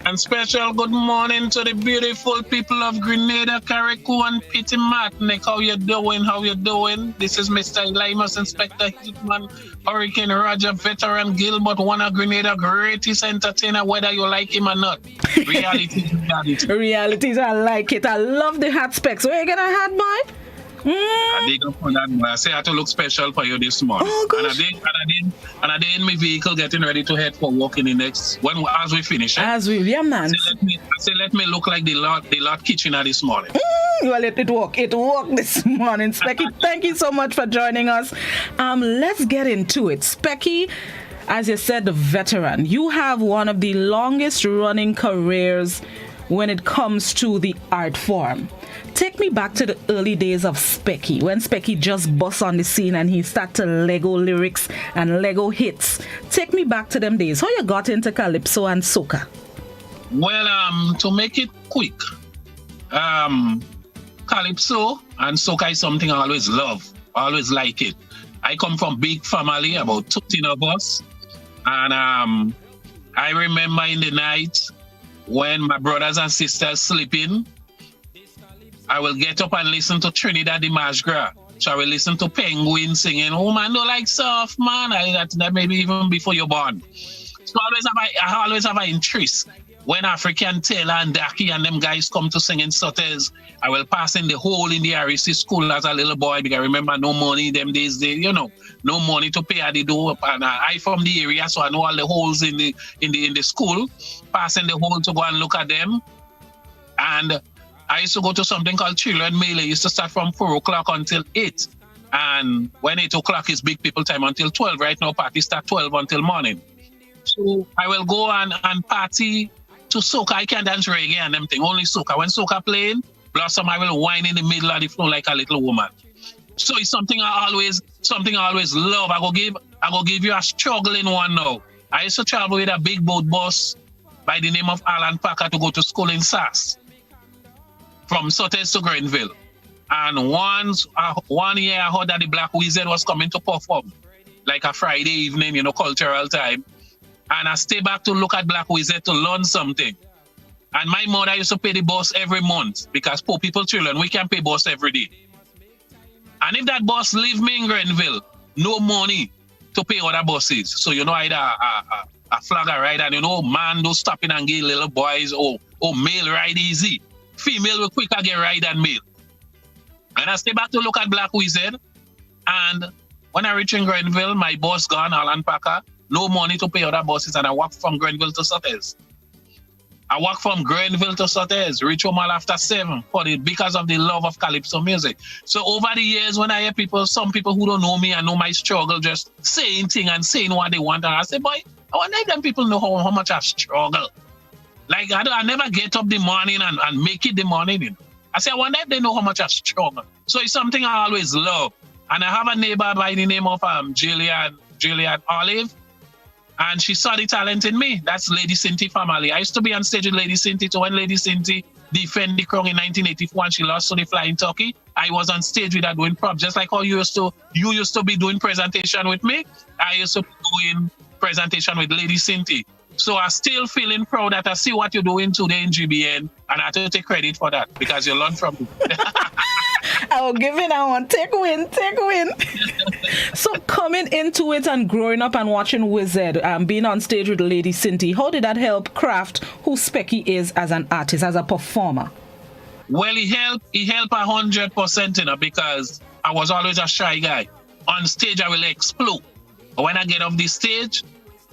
And special good morning to the beautiful people of Grenada, Carriacou, and Petit Martinique. How you doing? How you doing? This is Mr. Limus, Inspector Hitman, Hurricane Roger, Veteran Gilbert, one of Grenada greatest entertainer, whether you like him or not. Reality. Realities, I like it. I love the hat specs. Where you gonna hat, boy? I dig up for that, boy. I say I had to look special for you this morning. Oh, and I did in my vehicle getting ready to head for work in the next as we finish. Yeah, man. Let me look like the Lord Kitchener this morning. Well, it worked this morning, Specky. Thank you so much for joining us. Let's get into it. Specky, as you said, the veteran. You have one of the longest running careers when it comes to the art form. Take me back to the early days of Specky, when Specky just bust on the scene and he started to Lego lyrics and Lego hits. Take me back to them days. How you got into calypso and soca? Well, to make it quick, calypso and soca is something I always love, always like it. I come from big family, about 13 of us, and I remember in the night when my brothers and sisters sleeping, I will get up and listen to Trinidad the Mardi Gras. So I will listen to Penguin singing, "Oh man, don't like soft man." That maybe even before you're born. So I always have an interest. When African Taylor and Daki and them guys come to sing in Sotters, I will pass in the hole in the REC school as a little boy because I remember no money them days, no money to pay at the door. And I from the area, so I know all the holes in the school. Pass in the hole to go and look at them. And I used to go to something called Children Melee. It used to start from 4 o'clock until 8. And when 8 o'clock is big people time until 12. Right now, party start 12 until morning. So I will go and party to soca. I can't dance reggae and them thing, only soca. When soca playing, Blossom, I will whine in the middle of the floor like a little woman. So it's something I always love. I go give you a struggling one now. I used to travel with a big boat bus by the name of Alan Packer to go to school in Sass, from Sotters to Grenville. And one year I heard that the Black Wizard was coming to perform, like a Friday evening, cultural time. And I stay back to look at Black Wizard to learn something. And my mother used to pay the bus every month because poor people children, we can pay bus every day. And if that bus leave me in Grenville, no money to pay other buses. So either a flagger ride and man do stopping and give little boys or male ride easy. Female will quicker get ride than male. And I stay back to look at Black Wizard. And when I reach in Grenville, my boss gone, Alan Packer, no money to pay other buses, and I walk from Grenville to Sotters. Reach home all after 7 because of the love of calypso music. So over the years, when I hear some people who don't know me and know my struggle, just saying things and saying what they want, and I say, boy, I wonder if them people know how much I've struggled. Like, I never get up the morning and make it the morning. I say, I wonder if they know how much I've struggled. So it's something I always love. And I have a neighbor by the name of Juliet Olive. And she saw the talent in me. That's Lady Cinti family. I used to be on stage with Lady Cinti. So when Lady Cinti defended the crown in 1984 and she lost to the Flying Turkey, I was on stage with her doing props. Just like how you used to be doing presentation with me, I used to be doing presentation with Lady Cinti. So I'm still feeling proud that I see what you're doing today in GBN, and I have to take credit for that because you learned from me. I will give it. I want take win. So coming into it and growing up and watching Wizard, being on stage with Lady Cinti, how did that help craft who Specky is as an artist, as a performer? Well, he helped 100%, because I was always a shy guy. On stage, I will explode. But when I get off the stage,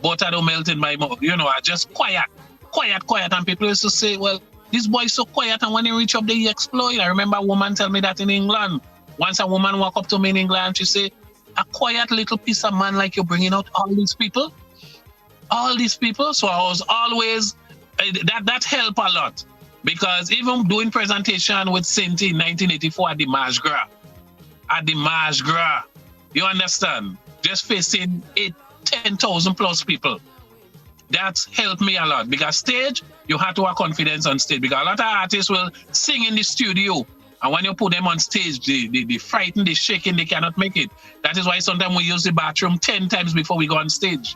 butter don't melt in my mouth. I just quiet. And people used to say, well, this boy is so quiet, and when he reach up there, he explode. I remember a woman tell me that in England. Once a woman walk up to me in England, she say, a quiet little piece of man like you're bringing out all these people. So I was always, that helped a lot. Because even doing presentation with Cinti in 1984 at the Mardi Gras, you understand? Just facing 10,000 plus people. That's helped me a lot, because stage, you have to have confidence on stage, because a lot of artists will sing in the studio, and when you put them on stage, they frighten, they shaking, they cannot make it. That is why sometimes we use the bathroom 10 times before we go on stage.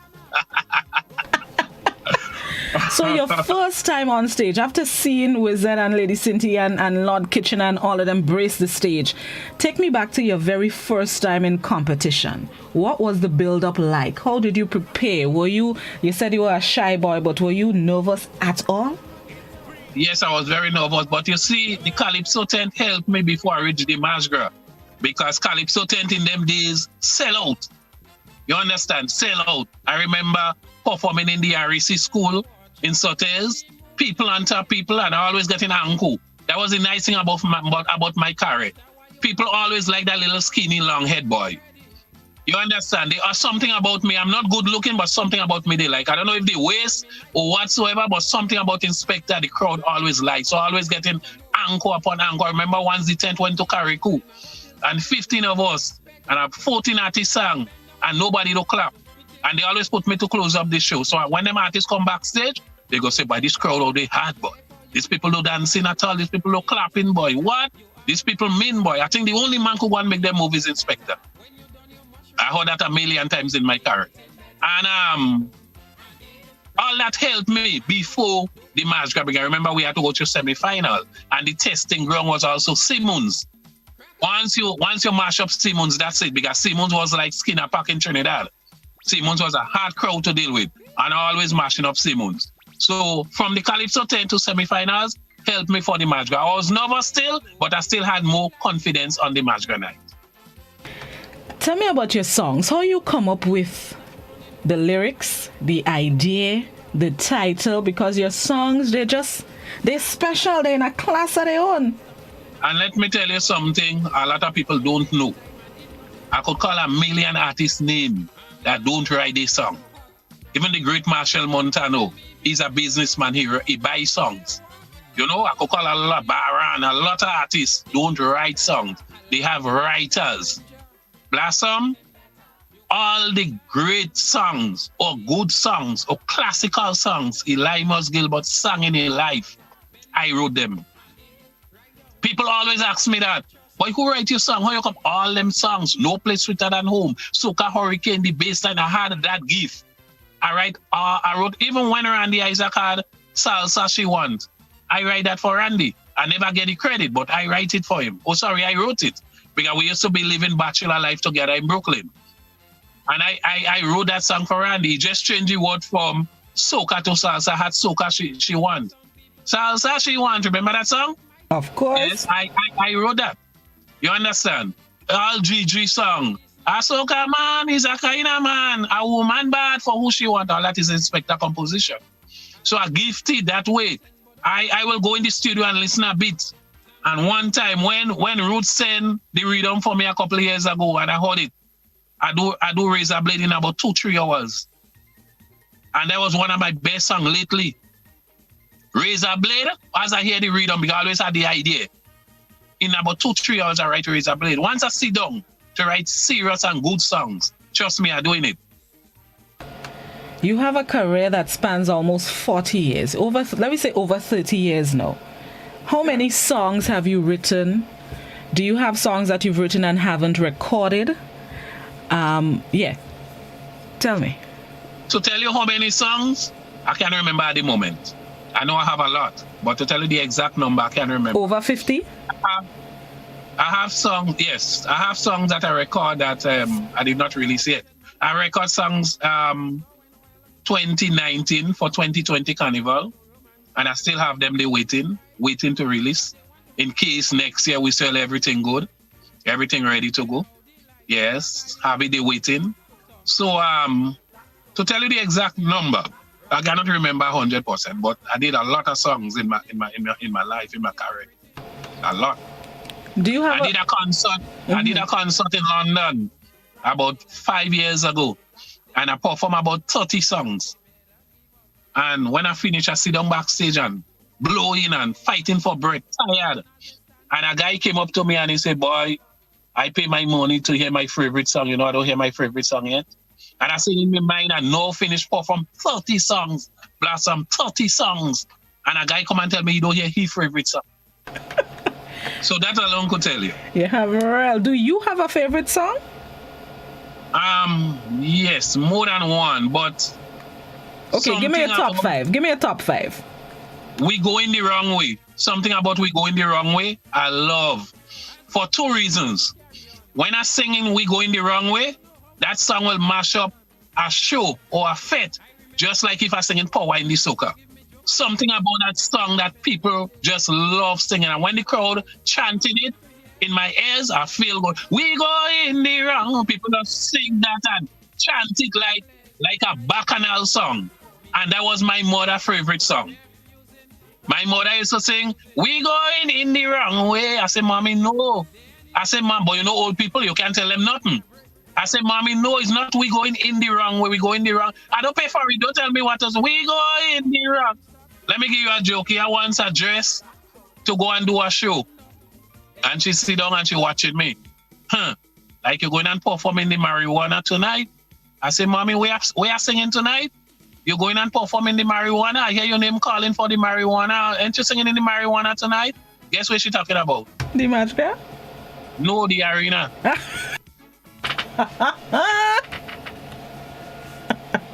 So your first time on stage, after seeing Wizard and Lady Cynthia and Lord Kitchener and all of them brace the stage, take me back to your very first time in competition. What was the build-up like? How did you prepare? You said you were a shy boy, but were you nervous at all? Yes, I was very nervous, but you see, the Calypso tent helped me before I reached the Masgra, because Calypso tent in them days sell out. You understand? Sell out. I remember performing in the REC school in Sotes, people on top people, and I always getting anku. That was the nice thing about my career. People always like that little skinny long head boy. You understand? There are something about me. I'm not good looking, but something about me they like. I don't know if they waste or whatsoever, but something about Inspector the crowd always likes. So always getting anchor upon anchor. I remember once the tent went to Karikou, and 15 of us, and 14 artists sang, and nobody to clap. And they always put me to close up the show. So when them artists come backstage, they go say, "By this crowd, oh, they hard, boy. These people don't dancing at all. These people don't clapping, boy. What? These people mean, boy." I think the only man who want to make them move is Inspector. I heard that a million times in my career. And all that helped me before the match grabbing. I remember we had to go to semi-final, and the testing ground was also Simmons. Once you mash up Simmons, that's it, because Simmons was like Skinner Park in Trinidad. Simmons was a hard crowd to deal with, and always mashing up Simmons. So from the Calypso 10 to semi-finals, helped me for the match. I was nervous still, but I still had more confidence on the match night. Tell me about your songs. How you come up with the lyrics, the idea, the title, because your songs, they're special. They're in a class of their own. And let me tell you something a lot of people don't know. I could call a million artists' name that don't write a song. Even the great Marshall Montano, he's a businessman. He buys songs. You know, I could call a lot of Baran, a lot of artists don't write songs. They have writers. Blossom, all the great songs or good songs or classical songs Elimus Gilbert sang in his life, I wrote them. People always ask me that, "Boy, who write your song? How you come? All them songs, No Place Sweeter Than Home, Soca Hurricane, the bassline, I had that gift. I wrote, even when Randy Isaac had Salsa She Want, I write that for Randy. I never get the credit, but I write it for him. Oh, sorry, I wrote it. Because we used to be living bachelor life together in Brooklyn. And I wrote that song for Randy. He just changed the word from soca to salsa. Had soca she want. Salsa she want. Remember that song? Of course. Yes, I wrote that. You understand? All GG song. A soca man is a kind of man. A woman bad for who she want. All that is Inspector composition. So I gifted that way. I will go in the studio and listen a bit. And one time when Ruth sent the rhythm for me a couple of years ago and I heard it, I do Razor Blade in about 2-3 hours. And that was one of my best songs lately. Razor Blade, as I hear the rhythm, because I always had the idea. In about 2-3 hours I write Razor Blade. Once I sit down to write serious and good songs, trust me, I'm doing it. You have a career that spans almost 40 years. Let me say over 30 years now. How many songs have you written? Do you have songs that you've written and haven't recorded? Yeah. Tell me. To tell you how many songs, I can't remember at the moment. I know I have a lot, but to tell you the exact number, I can't remember. Over 50? I have songs, yes. I have songs that I record that I did not release yet. I record songs 2019 for 2020 Carnival, and I still have them there waiting to release. In case next year we sell everything good, everything ready to go. Yes, have it there waiting. So to tell you the exact number, I cannot remember 100%, but I did a lot of songs in my life, in my career. A lot. Do you have I did a concert. Mm-hmm. I did a concert in London about 5 years ago, and I performed about 30 songs. And when I finished, I sit down backstage and blowing and fighting for breath, tired. And a guy came up to me and he said, "Boy, I pay my money to hear my favorite song. You know, I don't hear my favorite song yet." And I said in my mind, I know finish perform 30 songs, Blossom, 30 songs. And a guy come and tell me you don't hear his favorite song. So that alone could tell you. Yeah, well, do you have a favorite song? Yes, more than one, but Okay, give me a top five. Give me a top five. We Going the Wrong Way. Something about We Going the Wrong Way, I love. For two reasons. When I'm singing We Going the Wrong Way, that song will mash up a show or a fete, just like if I'm singing Power in the Soca. Something about that song that people just love singing. And when the crowd chanting it in my ears, I feel good. We going the wrong. People just sing that and chant it like a bacchanal song. And that was my mother's favorite song. My mother used to sing, we going in the wrong way. I said, Mommy, no. I said, Mom, but you know old people, you can't tell them nothing. I said, Mommy, no, it's not we going in the wrong way. We going the wrong. I don't pay for it. Don't tell me what else. We going in the wrong. Let me give you a joke. I once a dress to go and do a show. And she sit down and she watching me. Like you're going and performing the marijuana tonight? I said, Mommy, we are singing tonight? You're going and performing the marijuana? I hear your name calling for the marijuana. Ain't you singing in the marijuana tonight? Guess what she talking about? The match there? No, the arena.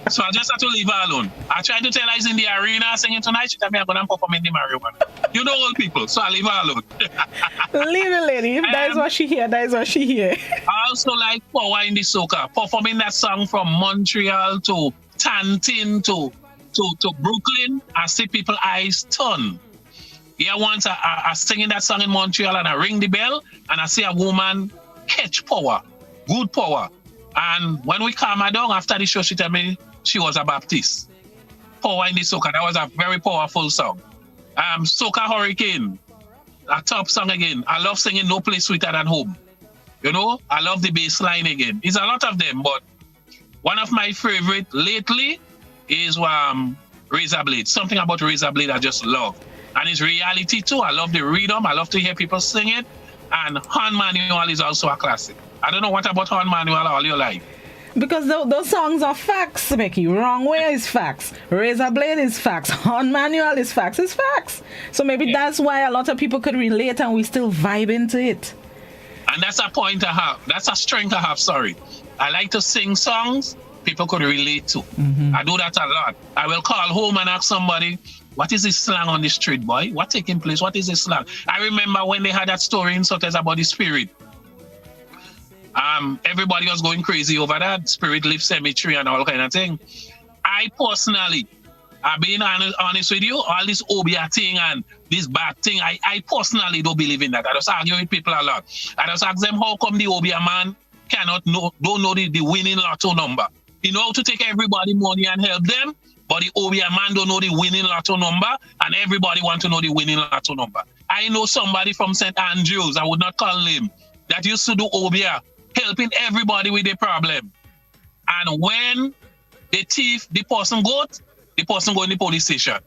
So I just had to leave her alone. I tried to tell her he's in the arena singing tonight. She told me I'm going to perform in the marijuana. You know old people, so I leave her alone. Leave the lady. If that is what she hear, that is what she hear. I also like Power in the Soca. Performing that song from Montreal to Tantin to Brooklyn, I see people's eyes turn. Yeah, once I singing that song in Montreal and I ring the bell and I see a woman catch power, good power. And when we calm her down after the show, she tell me she was a Baptist. Power in the Soca, that was a very powerful song. Soca Hurricane, a top song again. I love singing No Place Sweeter Than Home. You know, I love the bass line again. It's a lot of them, but one of my favorite lately is Razor Blade. Something about Razor Blade I just love. And it's reality too. I love the rhythm. I love to hear people sing it. And Horn Manual is also a classic. I don't know what about Horn Manual all your life. Because those songs are facts, Becky. Wrong Way is facts. Razor Blade is facts. Horn Manual is facts. It's facts. So maybe that's why a lot of people could relate and we still vibe into it. And that's a point I have. That's a strength I have, sorry. I like to sing songs people could relate to. I do that a lot. I will call home and ask somebody, what is this slang on the street, boy? What taking place? What is this slang? I remember when they had that story in Sotes about the spirit. Everybody was going crazy over that. Spirit live cemetery and all kind of thing. I personally, I've been honest with you, all this Obia thing and this bad thing, I personally don't believe in that. I just argue with people a lot. I just ask them, how come the Obia man don't know the winning lotto number? He know how to take everybody money and help them, but the Obia man don't know the winning lotto number, and everybody want to know the winning lotto number. I know somebody from St. Andrews, I would not call him, that used to do Obia, helping everybody with their problem. And when the thief, the person go in the police station.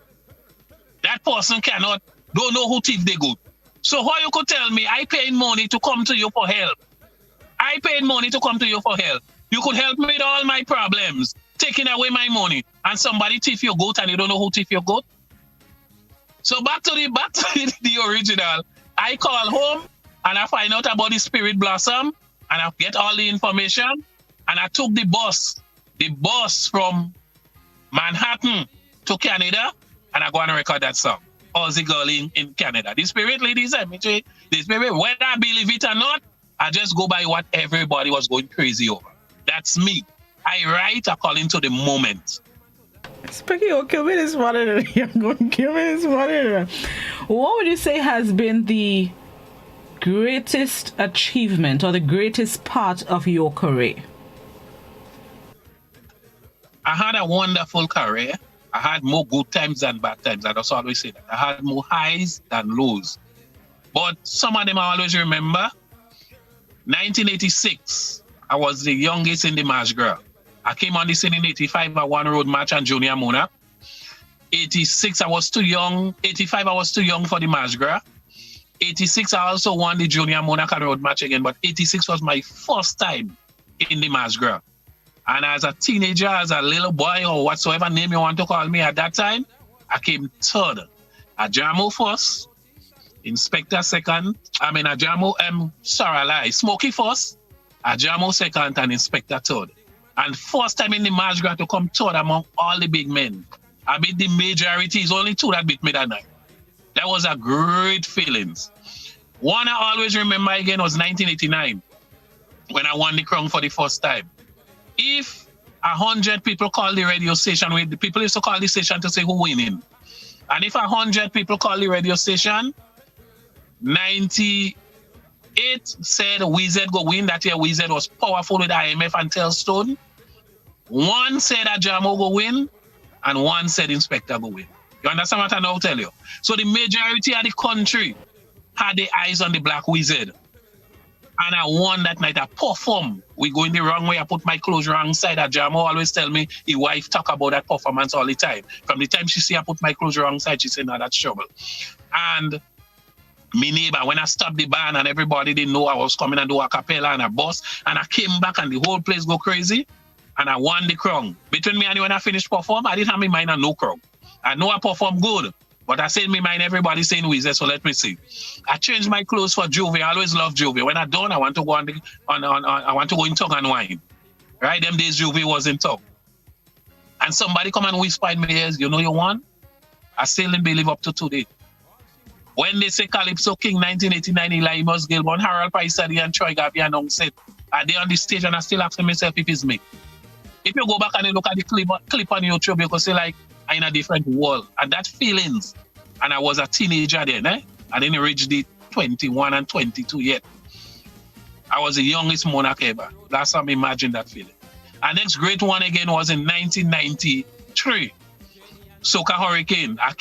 That person don't know who thief they go. So how you could tell me, I paid money to come to you for help? I paid money to come to you for help. You could help me with all my problems, taking away my money, and somebody thief your goat and you don't know who thief your goat? So back to the original. I call home and I find out about the Spirit Blossom and I get all the information and I took the bus from Manhattan to Canada and I go and record that song. Aussie Girl in Canada. The Spirit Lady Cemetery, the Spirit, whether I believe it or not, I just go by what everybody was going crazy over. That's me. I write according to the moment. Speaking of kill me this morning, you're going to kill me this morning. What would you say has been the greatest achievement or the greatest part of your career? I had a wonderful career. I had more good times than bad times. I just always say that. I had more highs than lows. But some of them I always remember. 1986, I was the youngest in the March Girl. I came on the scene in 85, I won road match and junior monarch. 86, I was too young. 85, I was too young for the March Girl. 86, I also won the junior monarch and road match again, but 86 was my first time in the March Girl. And as a teenager, as a little boy, or whatsoever name you want to call me at that time, I came third. Ajamo first, Inspector second. Smokey first, Ajamo second, and Inspector third. And first time in the March Gras to come third among all the big men. I beat the majority. It's only 2 that beat me that night. That was a great feelings. One I always remember again was 1989 when I won the crown for the first time. If 100 people call the radio station, the people used to call the station to say who winning. And if 100 people call the radio station, 98 said WZ go win. That year WZ was powerful with IMF and Telston. 1 said Ajamo go win, and 1 said Inspector go win. You understand what I now tell you? So the majority of the country had their eyes on the Black Wizard. And I won that night. I performed. We going the wrong way. I put my clothes wrong side. Ajamo always tell me, his wife talk about that performance all the time. From the time she see I put my clothes wrong side, she say, no, that's trouble. And me neighbor, when I stopped the band and everybody didn't know I was coming and do a cappella and a bus, and I came back and the whole place go crazy, and I won the crown. Between me and you, when I finished perform, I didn't have my mind on no crown. I know I performed good, but I said in my mind, everybody saying Weezer, so let me see. I changed my clothes for Juvie. I always love Juvie. When I done, I want to go I want to go in Tongue and Wine. Right? Them days Juvie was in Tongue. And somebody come and whisper in my ears, you know you won? I still didn't believe up to today. When they say Calypso King 1989, Eli Amos Gilborn, Harold Paisadi and Troy Gavi announced it, are they on the stage and I still asking myself if it's me. If you go back and you look at the clip on YouTube, you can see like I'm in a different world. And that feelings, and I was a teenager then, I didn't reach the 21 and 22 yet. I was the youngest monarch ever. Last time I imagined that feeling. Our next great one again was in 1993. Soca Hurricane. I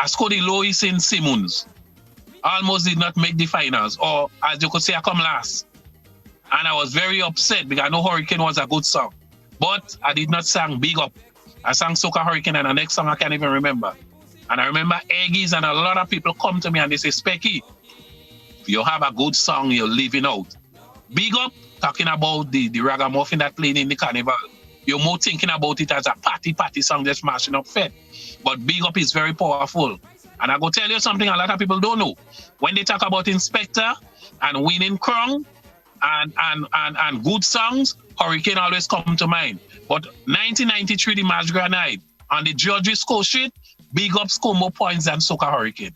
scored the lowest in Simmons. Almost did not make the finals, or as you could say, I come last. And I was very upset because I know Hurricane was a good song. But I did not sing Big Up. I sang Soca Hurricane, and the next song I can't even remember. And I remember Eggies and a lot of people come to me and they say, Specky, if you have a good song, you're leaving out. Big Up, talking about the ragamuffin that played in the carnival. You're more thinking about it as a party song just mashing up fed. But Big Up is very powerful. And I go tell you something a lot of people don't know. When they talk about Inspector and winning crown and good songs, Hurricane always come to mind. But 1993, the March Gras night, on the judges score sheet, Big Up score more points than Soca Hurricane.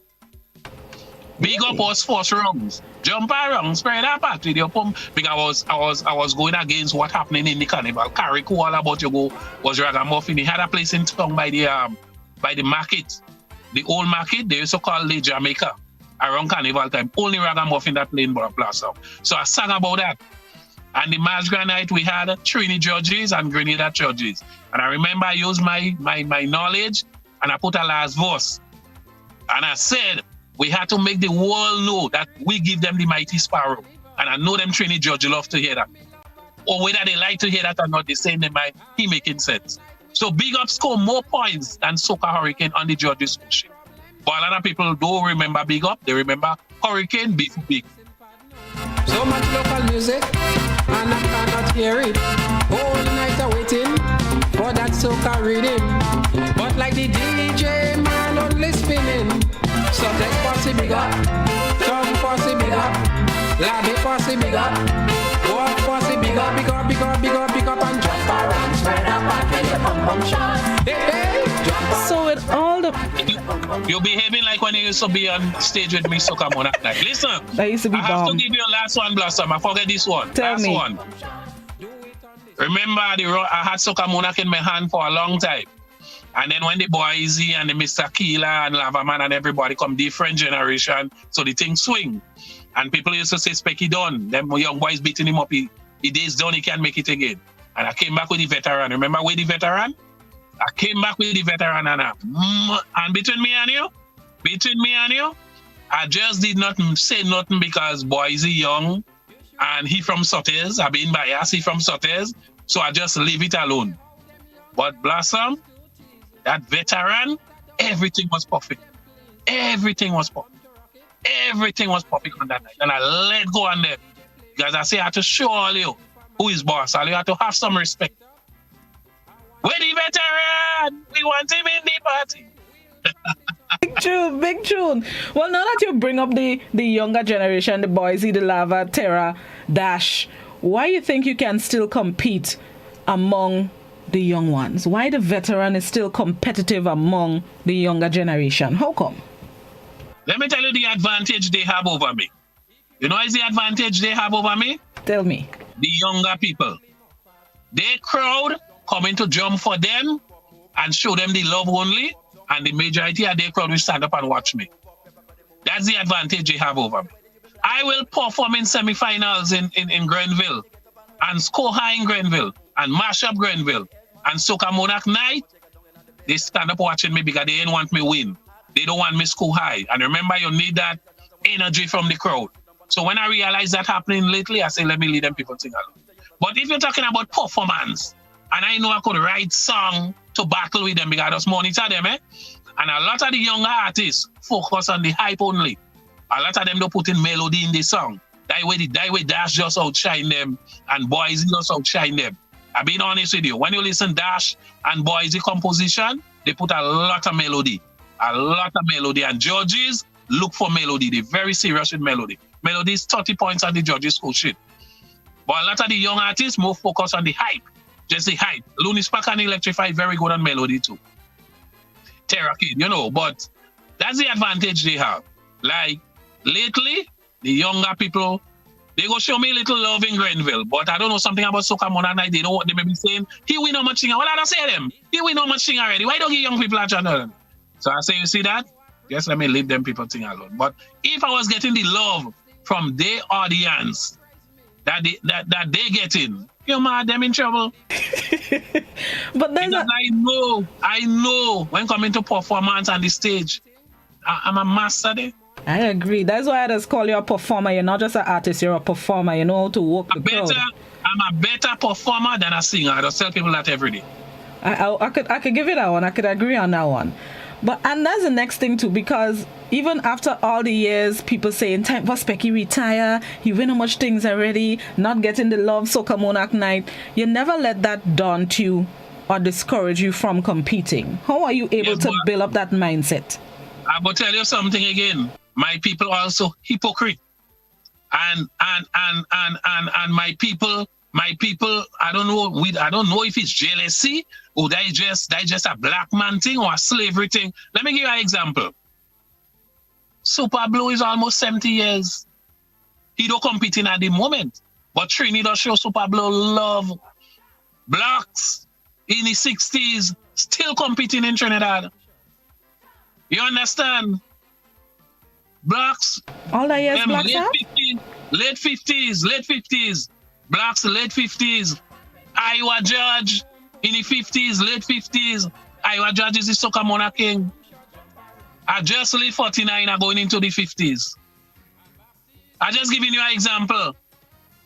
Big Up was first rounds. Jump around, spread that part with your pump. Because I was going against what happening in the carnival. Carrico, all about you go was ragamuffin. He had a place in town by the market. The old market, they used to call the Jamaica. Around carnival time. Only ragamuffin that playing blossom. So I sang about that. And the March Gras night, we had Trini judges and Grenada judges. And I remember I used my knowledge and I put a last verse. And I said, we had to make the world know that we give them the mighty sparrow. And I know them Trini judges love to hear that. Or whether they like to hear that or not, they say in their mind, he making sense. So Big Up score more points than Soca Hurricane on the judges' sheet. But a lot of people don't remember Big Up, they remember Hurricane Big. So much local music, and I cannot hear it. All night I'm waiting for that soca rhythm. But like the DJ man only spinning. So take posse big up, some posse big up, labby posse big up, walk posse big up, big up, big up, big up, big up, and jump around, spread up and make the bum bum shot. Hey, jump around. So with all the... You're behaving like when you used to be on stage with me, Soca Monarch night. Listen, that used to be I have to give you a last one, Blossom. I forget this one. Tell me. One. Remember, I had Soca Monarch in my hand for a long time. And then when the Boise and the Mr. Keela and Lavaman and everybody come different generation, so the thing swing. And people used to say, Specky done. Them young boys beating him up. He days done, he can't make it again. And I came back with the veteran. Remember with the veteran? I came back with the veteran and between me and you, I just did not say nothing because Boise young and he from Sotters. I've been biased, he from Sotters. So I just leave it alone. But Blossom, that veteran, everything was perfect. Everything was perfect. Everything was perfect on that night. And I let go on them. Because I say I have to show all you who is boss. All you have to have some respect. We're the veteran! We want him in the party. Big tune. Well, now that you bring up the younger generation, the Boise, the Lava, Terra, Dash, why you think you can still compete among the young ones? Why the veteran is still competitive among the younger generation? How come? Let me tell you the advantage they have over me. You know what is the advantage they have over me? Tell me. The younger people. They crowd coming to jump for them and show them the love only, and the majority of their crowd will stand up and watch me. That's the advantage they have over me. I will perform in semi-finals in Grenville and score high in Grenville and mash up Grenville and Soca Monarch night. They stand up watching me because they didn't want me win. They don't want me score high. And remember, you need that energy from the crowd. So when I realized that happening lately, I say, let me lead them people sing along. But if you're talking about performance, and I know I could write song to battle with them because I just monitor them, and a lot of the younger artists focus on the hype only. A lot of them don't put in melody in the song. That way Dash just outshine them and Boise just outshine them. I've been honest with you. When you listen Dash and Boise composition, they put a lot of melody. And judges look for melody. They're very serious with melody. Melody is 30 points on the judges' score sheet. But a lot of the young artists more focus on the hype. Just the hype. Looney Spark and Electrify very good on melody too. Terra Kid, but that's the advantage they have. Like, lately, the younger people, they go show me a little love in Grenville, but I don't know something about Soca Monarch night. They know what they may be saying. He win how much thing. Well, I don't say them. He win how much thing already. Why don't you young people a channel? So I say, you see that? Just let me leave them people thing alone. But if I was getting the love from their audience that they getting, you mad, them in trouble. But then I know when coming to performance on the stage, I'm a master there. I agree. That's why I just call you a performer. You're not just an artist, you're a performer. You know how to work the crowd. I'm a better performer than a singer. I just tell people that every day. I could give you that one. I could agree on that one. And that's the next thing too, because even after all the years, people saying time for Specky retire, he win how much things already, not getting the love Soca Monarch night. You never let that daunt you or discourage you from competing. How are you able to build up that mindset? I will tell you something again. My people are also hypocrite. And my people, I don't know if it's jealousy or that just a black man thing or a slavery thing. Let me give you an example. Super Blue is almost 70 years. He don't compete in at the moment. But Trini does show Super Blue love. Blacks in the 60s still competing in Trinidad. You understand? Blacks. All the years blacks late 50s. Blacks, late 50s. Iowa Judge in the 50s, late 50s. Iowa Judge is the Soca Monarch king. I just leave 49 are going into the 50s. I just giving you an example.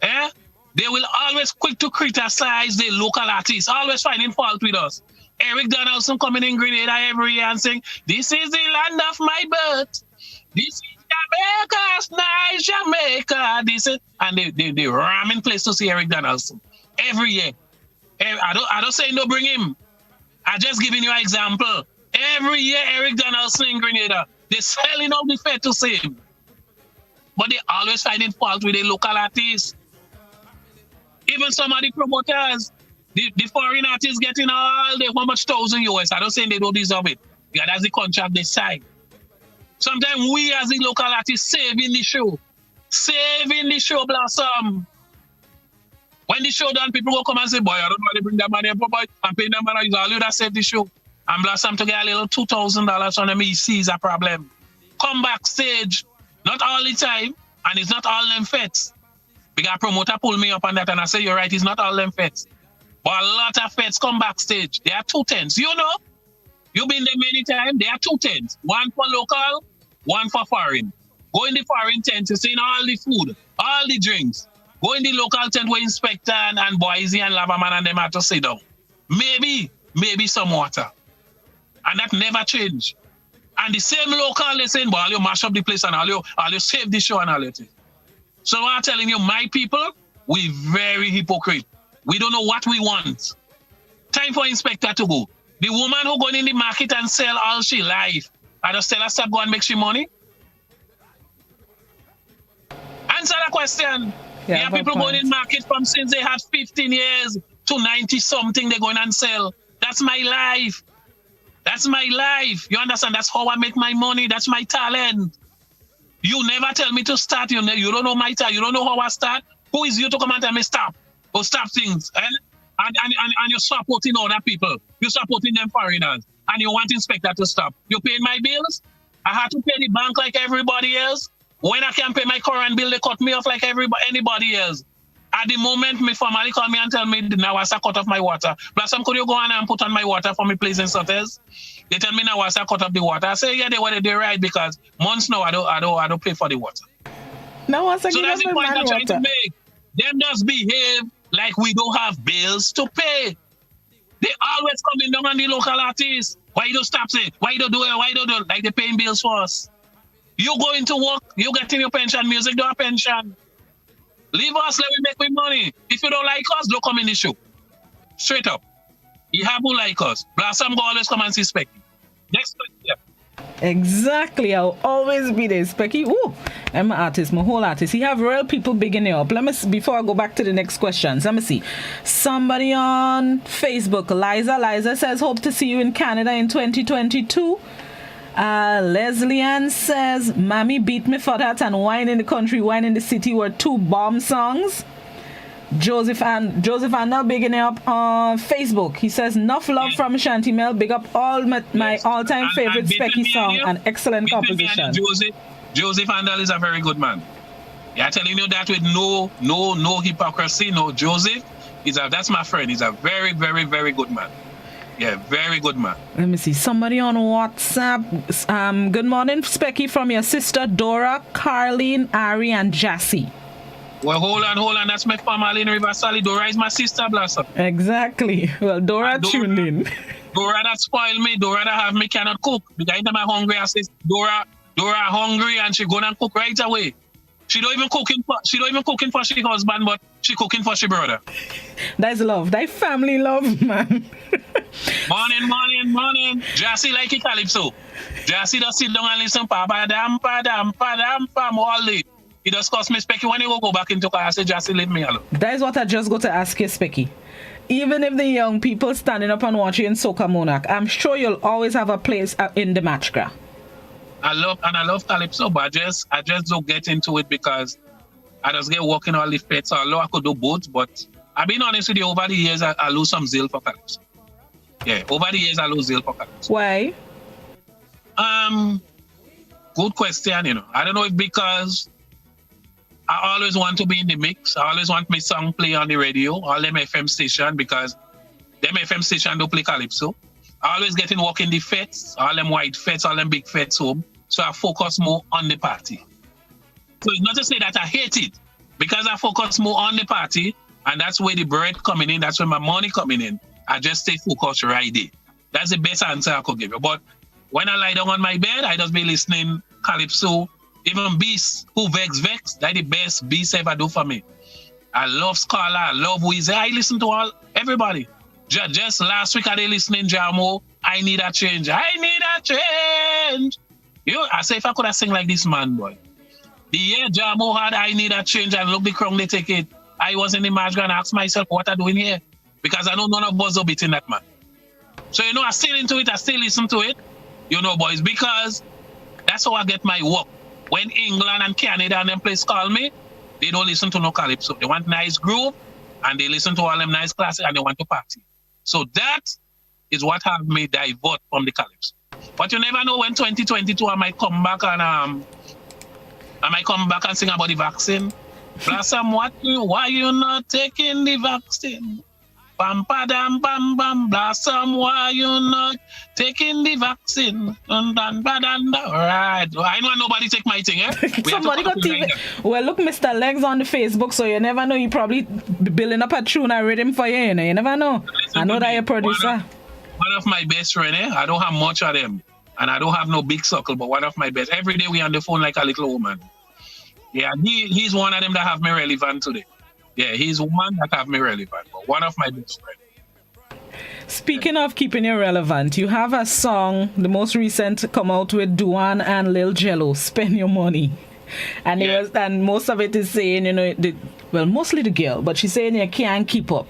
They will always quick to criticize the local artists, always finding fault with us. Eric Donaldson coming in Grenada every year and saying, this is the land of my birth. This is Jamaica's nice Jamaica. And they ramming place to see Eric Donaldson every year. I don't say no bring him. I just giving you an example. Every year Eric Donaldson in Grenada, they selling out the fair to see him. But they always finding fault with the local artists. Even some of the promoters, the foreign artists getting all the how much $1,000 US. I don't say they don't deserve it. Yeah, that's the contract they sign. Sometimes we as the local artists saving the show. Saving the show, Blossom. When the show done, people will come and say, boy, I don't want to bring that money up, boy. I'm paying that money. All you that save the show. And Blossom to get a little $2,000 on them, he sees a problem. Come backstage. Not all the time. And it's not all them fets. Because a promoter pulled me up on that and I say, you're right, it's not all them fets. But a lot of feds come backstage. There are 2 tents. You know? You've been there many times. There are 2 tents. One for local, one for foreign. Go in the foreign tent, you see all the food, all the drinks. Go in the local tent where Inspector and Boise and Lavaman and them have to sit down. Maybe some water. And that never change. And the same local, they saying, well, you mash up the place and all you save the show and all that. So I'm telling you, my people, we very hypocrite. We don't know what we want. Time for Inspector to go. The woman who going in the market and sell all she life, I just tell her stop go and make she money. Answer the question. Yeah, there are people going in market from since they had 15 years to 90 something. They're going and sell. That's my life. That's my life. You understand? That's how I make my money. That's my talent. You never tell me to start. You don't know my talent. You don't know how I start. Who is you to come and tell me stop or stop things? And you're supporting other people. You're supporting them foreigners. And you want inspector to stop. You paying my bills? I have to pay the bank like everybody else. When I can't pay my current bill, they cut me off like anybody else. At the moment, my family call me and tell me now I cut off my water. Blossom, could you go on and put on my water for me, please, in Sotters? They tell me now I cut off the water. I say, yeah, they're right, because months now I don't pay for the water. Now once again, so that's the point I'm trying to make. Them just behave like we don't have bills to pay. They always coming down on the local artists. Why you don't stop saying? Why you don't do it? Why you don't do it? Like they're paying bills for us. You going to work, you getting your pension, music do a pension. Leave us, let me make my money. If you don't like us, don't come in the show. Straight up. You have who like us. Blossom go always come and see Specky. Next question. Exactly. I'll always be there. Specky. Ooh, I'm an artist, my whole artist. He have real people bigging it up. Let me see, before I go back to the next questions. Let me see. Somebody on Facebook, Liza says, hope to see you in Canada in 2022. Leslie Ann says, Mommy beat me for that, and Wine in the Country, Wine in the City were two bomb songs. Joseph Andel bigging it up on Facebook. He says, enough love from Shanty Mel. Big up all my all-time favorite Specky song and excellent composition. Joseph Andel is a very good man. Yeah, I'm telling you that with no hypocrisy. No, Joseph that's my friend. He's a very, very, very good man. Yeah, very good man. Let me see. Somebody on WhatsApp. Good morning, Specky, from your sister Dora, Carlene, Ari, and Jassy. Well, hold on. That's my family in River Sally. Dora is my sister, Blossom. Exactly. Well, Dora tuned in. Dora that spoiled me. Dora that have me cannot cook. Because anytime I'm hungry, I say, Dora hungry, and she go and cook right away. She don't even cooking for she husband, but she cooking for she brother. That's love. That family love, man. Morning. Jassy like it calypso. Jassy just sit down and listen pa-ba-dam, all day. He just cost me Specky when he will go back into car. I say, Jassy, leave me alone. That is what I just got to ask you, Specky. Even if the young people standing up and watching in Soca Monarch, I'm sure you'll always have a place in the matchgra. I love calypso, but I just don't get into it because I just get working all the fets. Although I could do both, but I've been honest with you, over the years I lose some zeal for calypso. Yeah, over the years I lose zeal for calypso. Why? Good question, I don't know if because I always want to be in the mix. I always want my song play on the radio, all them FM station, because them FM station don't play calypso. I always get in working the fets, all them white fets, all them big fets home. So I focus more on the party. So it's not to say that I hate it, because I focus more on the party, and that's where the bread coming in, that's where my money coming in. I just stay focused right there. That's the best answer I could give you. But when I lie down on my bed, I just be listening calypso. Even Beast, who Vex, that's the best Beast ever do for me. I love Scala, I love Weezy. I listen to everybody. Just last week I did listening Jamo. I need a change. I say if I could have sing like this man, boy. The year Jamo had I need a change, and look the crown they take it. I was in the match and asked myself what I doing here. Because I know none of us are beating that man. So I still into it, I still listen to it. Boys, because that's how I get my work. When England and Canada and them place call me, they don't listen to no calypso. They want nice groove, and they listen to all them nice classes, and they want to party. So that is what have me divert from the calypso. But you never know, when 2022 I might come back and sing about the vaccine. Blossom, why you not taking the vaccine? Bam, ba-dam, bam, bam, Blossom, why you not taking the vaccine? Right. I know nobody take my thing, eh? Somebody got TV. Well, look, Mr. Legs on the Facebook, so you never know. You probably building up a tune and rhythm for you, You never know. I know that you're a producer. One of my best friends, I don't have much of them. And I don't have no big circle, but one of my best. Every day we on the phone like a little woman. Yeah, he's one of them that have me relevant today. Yeah, he's one that have me relevant, but one of my best friends. Speaking of keeping you relevant, you have a song, the most recent, come out with Duan and Lil Jello, Spend Your Money. And and most of it is saying, well, mostly the girl, but she's saying you can't keep up.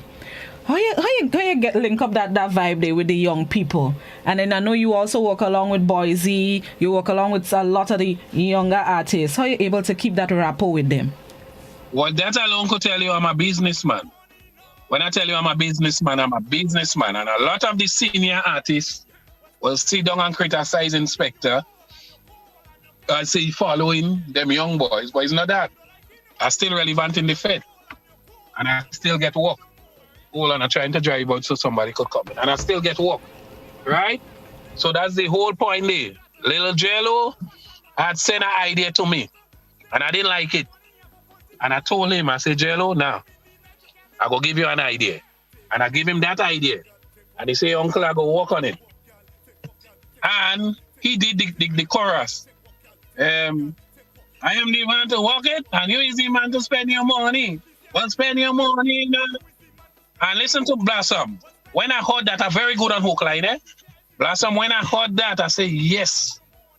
How you get link up that vibe there with the young people? And then I know you also work along with Boise, you work along with a lot of the younger artists. How are you able to keep that rapport with them? Well, that alone could tell you I'm a businessman. When I tell you I'm a businessman, I'm a businessman. And a lot of the senior artists will sit down and criticize Inspector. I say following them young boys, but it's not that. I'm still relevant in the Fed. And I still get work. Hold on, I'm trying to drive out so somebody could come in. And I still get work, right? So that's the whole point there. Little Jello had sent an idea to me, and I didn't like it. And I told him, I said, Jello, now, I go give you an idea. And I give him that idea. And he say, Uncle, I go work on it. And he did the chorus. I am the man to work it, and you is the man to spend your money. Well, spend your money now. And listen to Blossom. When I heard that, I'm very good on hook line, eh? Blossom, when I heard that, I say, yes,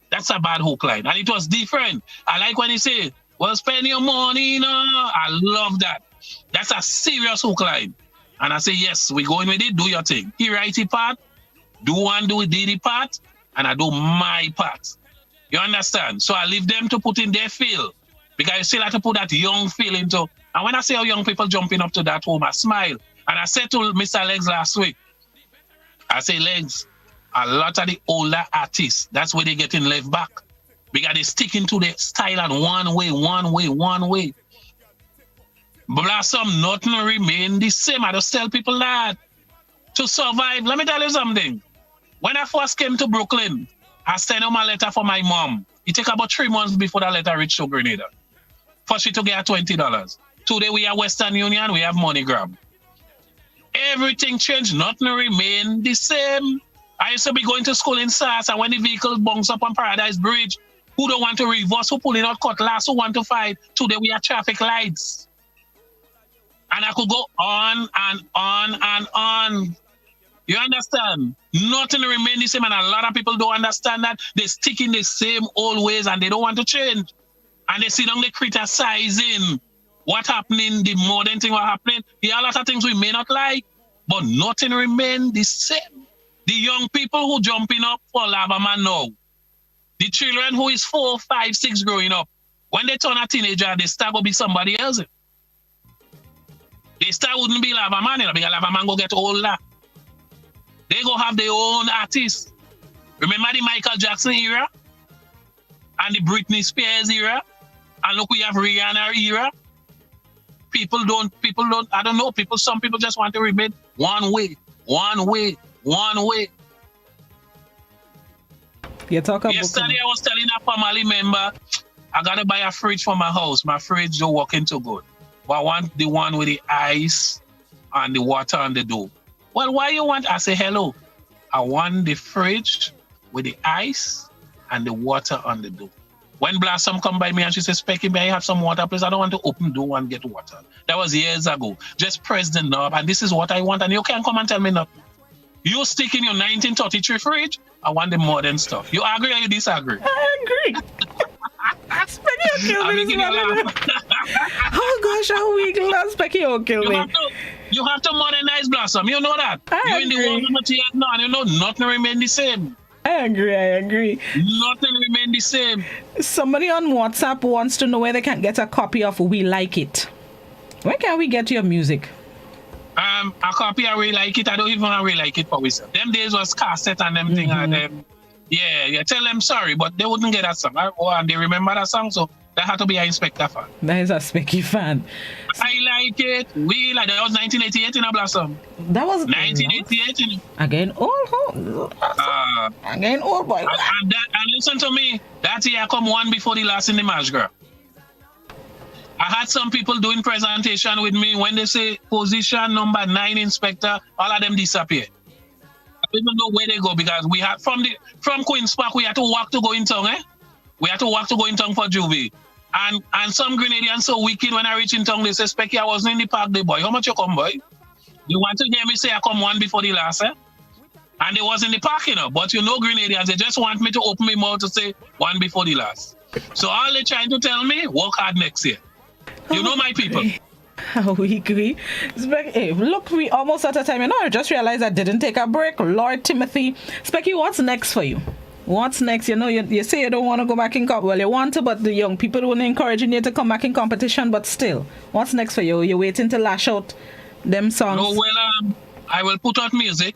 that's a bad hook line. And it was different. I like when he say, well, spend your money now. I love that. That's a serious hook line. And I say, yes, we going with it, do your thing. He write the part, do the part, and I do my part. You understand? So I leave them to put in their feel. Because you still have to put that young feel into. And when I see how young people jumping up to that home, I smile. And I said to Mr. Legs last week, I say, Legs, a lot of the older artists, that's where they getting left back. Because they sticking to their style and one way. Blossom, nothing remain the same. I just tell people that. To survive, let me tell you something. When I first came to Brooklyn, I sent him a letter for my mom. It took about 3 months before that letter reached to Grenada. For she to get $20. Today we are Western Union, we have MoneyGram. Everything changed, nothing remained the same. I used to be going to school in SAS, and when the vehicle bunks up on Paradise Bridge, who don't want to reverse, who pulling out cutlass, who want to fight? Today we have traffic lights. And I could go on and on and on. You understand? Nothing remains the same, and a lot of people don't understand that. They stick in the same old ways and they don't want to change. And they sit down, they criticizing what happening, the modern thing, what happening. There are a lot of things we may not like, but nothing remains the same. The young people who jumping up for Lava Man now, the children who is 4, 5, 6 growing up, when they turn a teenager, they start to be somebody else. They start wouldn't be Lava Man, because Lava Man go get older. They go have their own artists. Remember the Michael Jackson era? And the Britney Spears era? And look, we have Rihanna era. People don't, I don't know, some people just want to remain one way. You talk about yesterday I was telling a family member, I gotta buy a fridge for my house. My fridge don't work too good. But I want the one with the ice and the water on the door. Well, why you want? I say, hello. I want the fridge with the ice and the water on the door. When Blossom come by me and she says, Specky, may I have some water, please? I don't want to open the door and get water. That was years ago. Just press the knob and this is what I want. And you can't come and tell me nothing. You stick in your 1933 fridge, I want the modern stuff. You agree or you disagree? I agree. Specky, you'll kill me. Oh gosh, how weak last Specky, you'll kill me. You have to modernize Blossom. You know that. I You're in the world of tears now, and you know nothing remain the same. I agree. Nothing remain the same. Somebody on WhatsApp wants to know where they can get a copy of We Like It. Where can we get your music? A copy of We Like It. I don't even really like it for myself. Them days was cassette and them thing and them. Yeah. Tell them sorry, but they wouldn't get that song. And they remember that song, so that had to be an Inspector fan. That is a Specky fan. I like it. We like that was 1988 in a Blossom. That was 1988. Again, old. Again, old boy. And listen to me. That year I come one before the last in the match, girl. I had some people doing presentation with me when they say position number 9 Inspector, all of them disappear. I don't even know where they go because we had from Queen's Park we had to walk to go in town, We had to walk to go in town for Juvie. And some Grenadians so wicked when I reach in town, they say, Specky, I wasn't in the park day, boy. How much you come, boy? You want to hear me say I come one before the last, And they was in the park, But you know Grenadians, they just want me to open my mouth to say one before the last. So all they trying to tell me, work hard next year. You know my people. We agree. Hey, look, we almost out of time. You know, I just realized I didn't take a break. Lord Timothy. Specky, what's next for you? What's next? You know, you say you don't want to go back in well, you want to, but the young people don't encouraging you to come back in competition, but still. What's next for you? You're waiting to lash out them songs? No, well, I will put out music,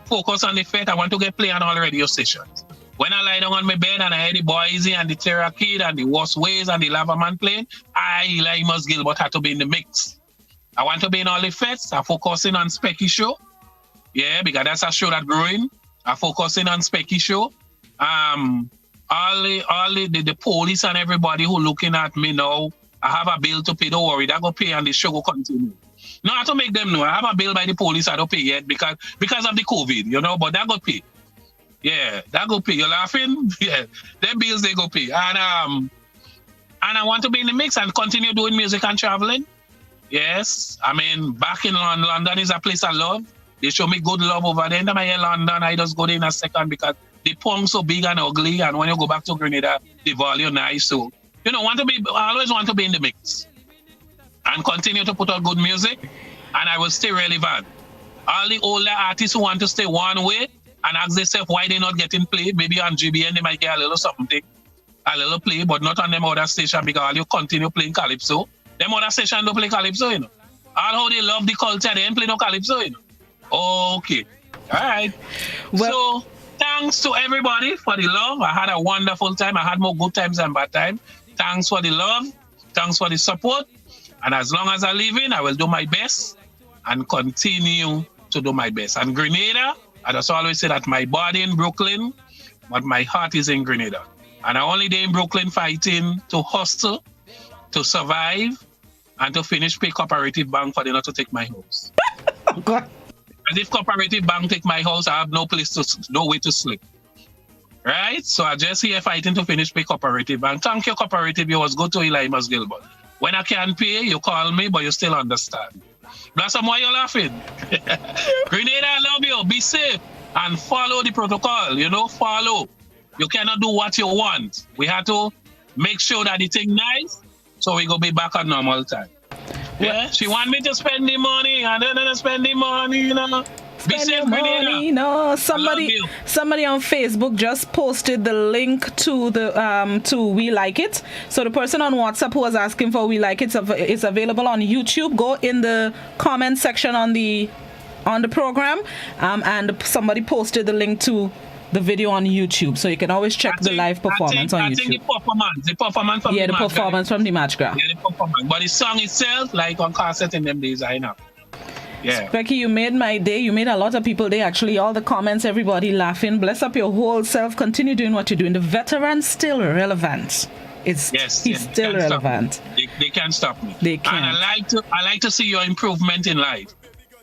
focus on the fact I want to get play on all radio stations. When I lie down on my bed and I hear the Boise and the Terra Kid and the Worst Ways and the Lava Man playing, Elimus Gilbert, had to be in the mix. I want to be in all the fests. I'm focusing on Specky Show. Yeah, because that's a show that's growing. I'm focusing on Specky Show. All the police and everybody who looking at me now, I have a bill to pay. Don't worry, that go pay and the show will continue. No, I have to make them know. I have a bill by the police I don't pay yet because of the COVID, you know, but that go pay. Yeah, that go pay. You're laughing? Yeah, them bills they go pay. And I want to be in the mix and continue doing music and traveling. Yes, I mean, back in London is a place I love. They show me good love over there. And I'm in London, I just go there in a second because the punk so big and ugly, and when you go back to Grenada, the volume nice. So, you know, I always want to be in the mix and continue to put out good music, and I will stay relevant. All the older artists who want to stay one way and ask themselves why they're not getting played, maybe on GBN they might get a little something, a little play, but not on them other station because you continue playing Calypso. Them other station don't play Calypso, you know. All how they love the culture, they ain't play no Calypso, you know. Okay. All right. Well, so, thanks to everybody for the love. I had a wonderful time. I had more good times than bad times. Thanks for the love. Thanks for the support. And as long as I live in, I will do my best and continue to do my best. And Grenada, I just always say that my body in Brooklyn, but my heart is in Grenada. And I only there in Brooklyn fighting to hustle, to survive, and to finish pay Cooperative Bank for them not to take my house. Oh, God. And if Cooperative Bank take my house, I have no way to sleep. Right? So I just here fighting to finish pay Cooperative Bank. Thank you, Cooperative. You was good to Elimus Gilbert. When I can't pay, you call me, but you still understand. Blossom, why you laughing? Grenada, I love you. Be safe and follow the protocol. You know, follow. You cannot do what you want. We have to make sure that the thing nice, so we go be back at normal time. Yeah, she want me to spend the money. I don't want to spend the money, you know. Be safe, Grenada. No, somebody on Facebook just posted the link to the to We Like It. So the person on WhatsApp who was asking for We Like It is available on YouTube. Go in the comment section on the program, and somebody posted the link to the video on YouTube, so you can always check the live performance on YouTube. I think the performance from the performance from the match graph. Yeah, the performance. But the song itself, like on cassette in them days, I know. Yeah. Becky, you made my day. You made a lot of people day, actually. All the comments, everybody laughing. Bless up your whole self. Continue doing what you're doing. The veteran's still relevant. He's still relevant. They can't stop me. They can't. And I like to see your improvement in life.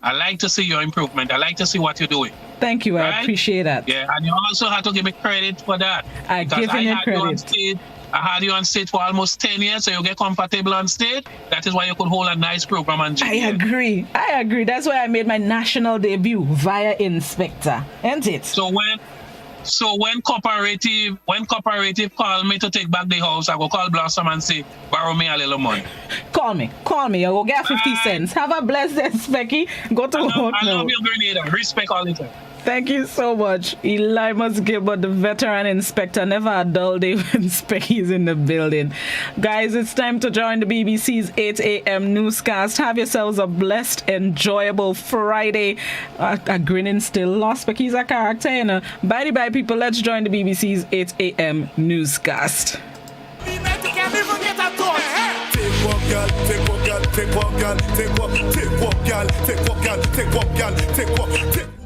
I like to see your improvement. I like to see what you're doing. Thank you. Right? I appreciate that. Yeah, and you also have to give me credit for that. I give you credit. I had you on stage for almost 10 years, so you get comfortable on stage. That is why you could hold a nice program on GBN. I agree. That's why I made my national debut via Inspector. Ain't it? So when cooperative call me to take back the house, I go call Blossom and say, borrow me a little money. Call me. I will get 50 cents. Have a blessed day, Specky. Go to work now. I love you, Grenada. Respect all the time. Thank you so much. Elimus Gilbert, the veteran inspector. Never a dull day when Specky's in the building. Guys, it's time to join the BBC's 8 a.m. newscast. Have yourselves a blessed, enjoyable Friday. A grinning still lost. Specky's a character, you know. Bye, people. Let's join the BBC's 8 a.m. newscast. Take walk, girl.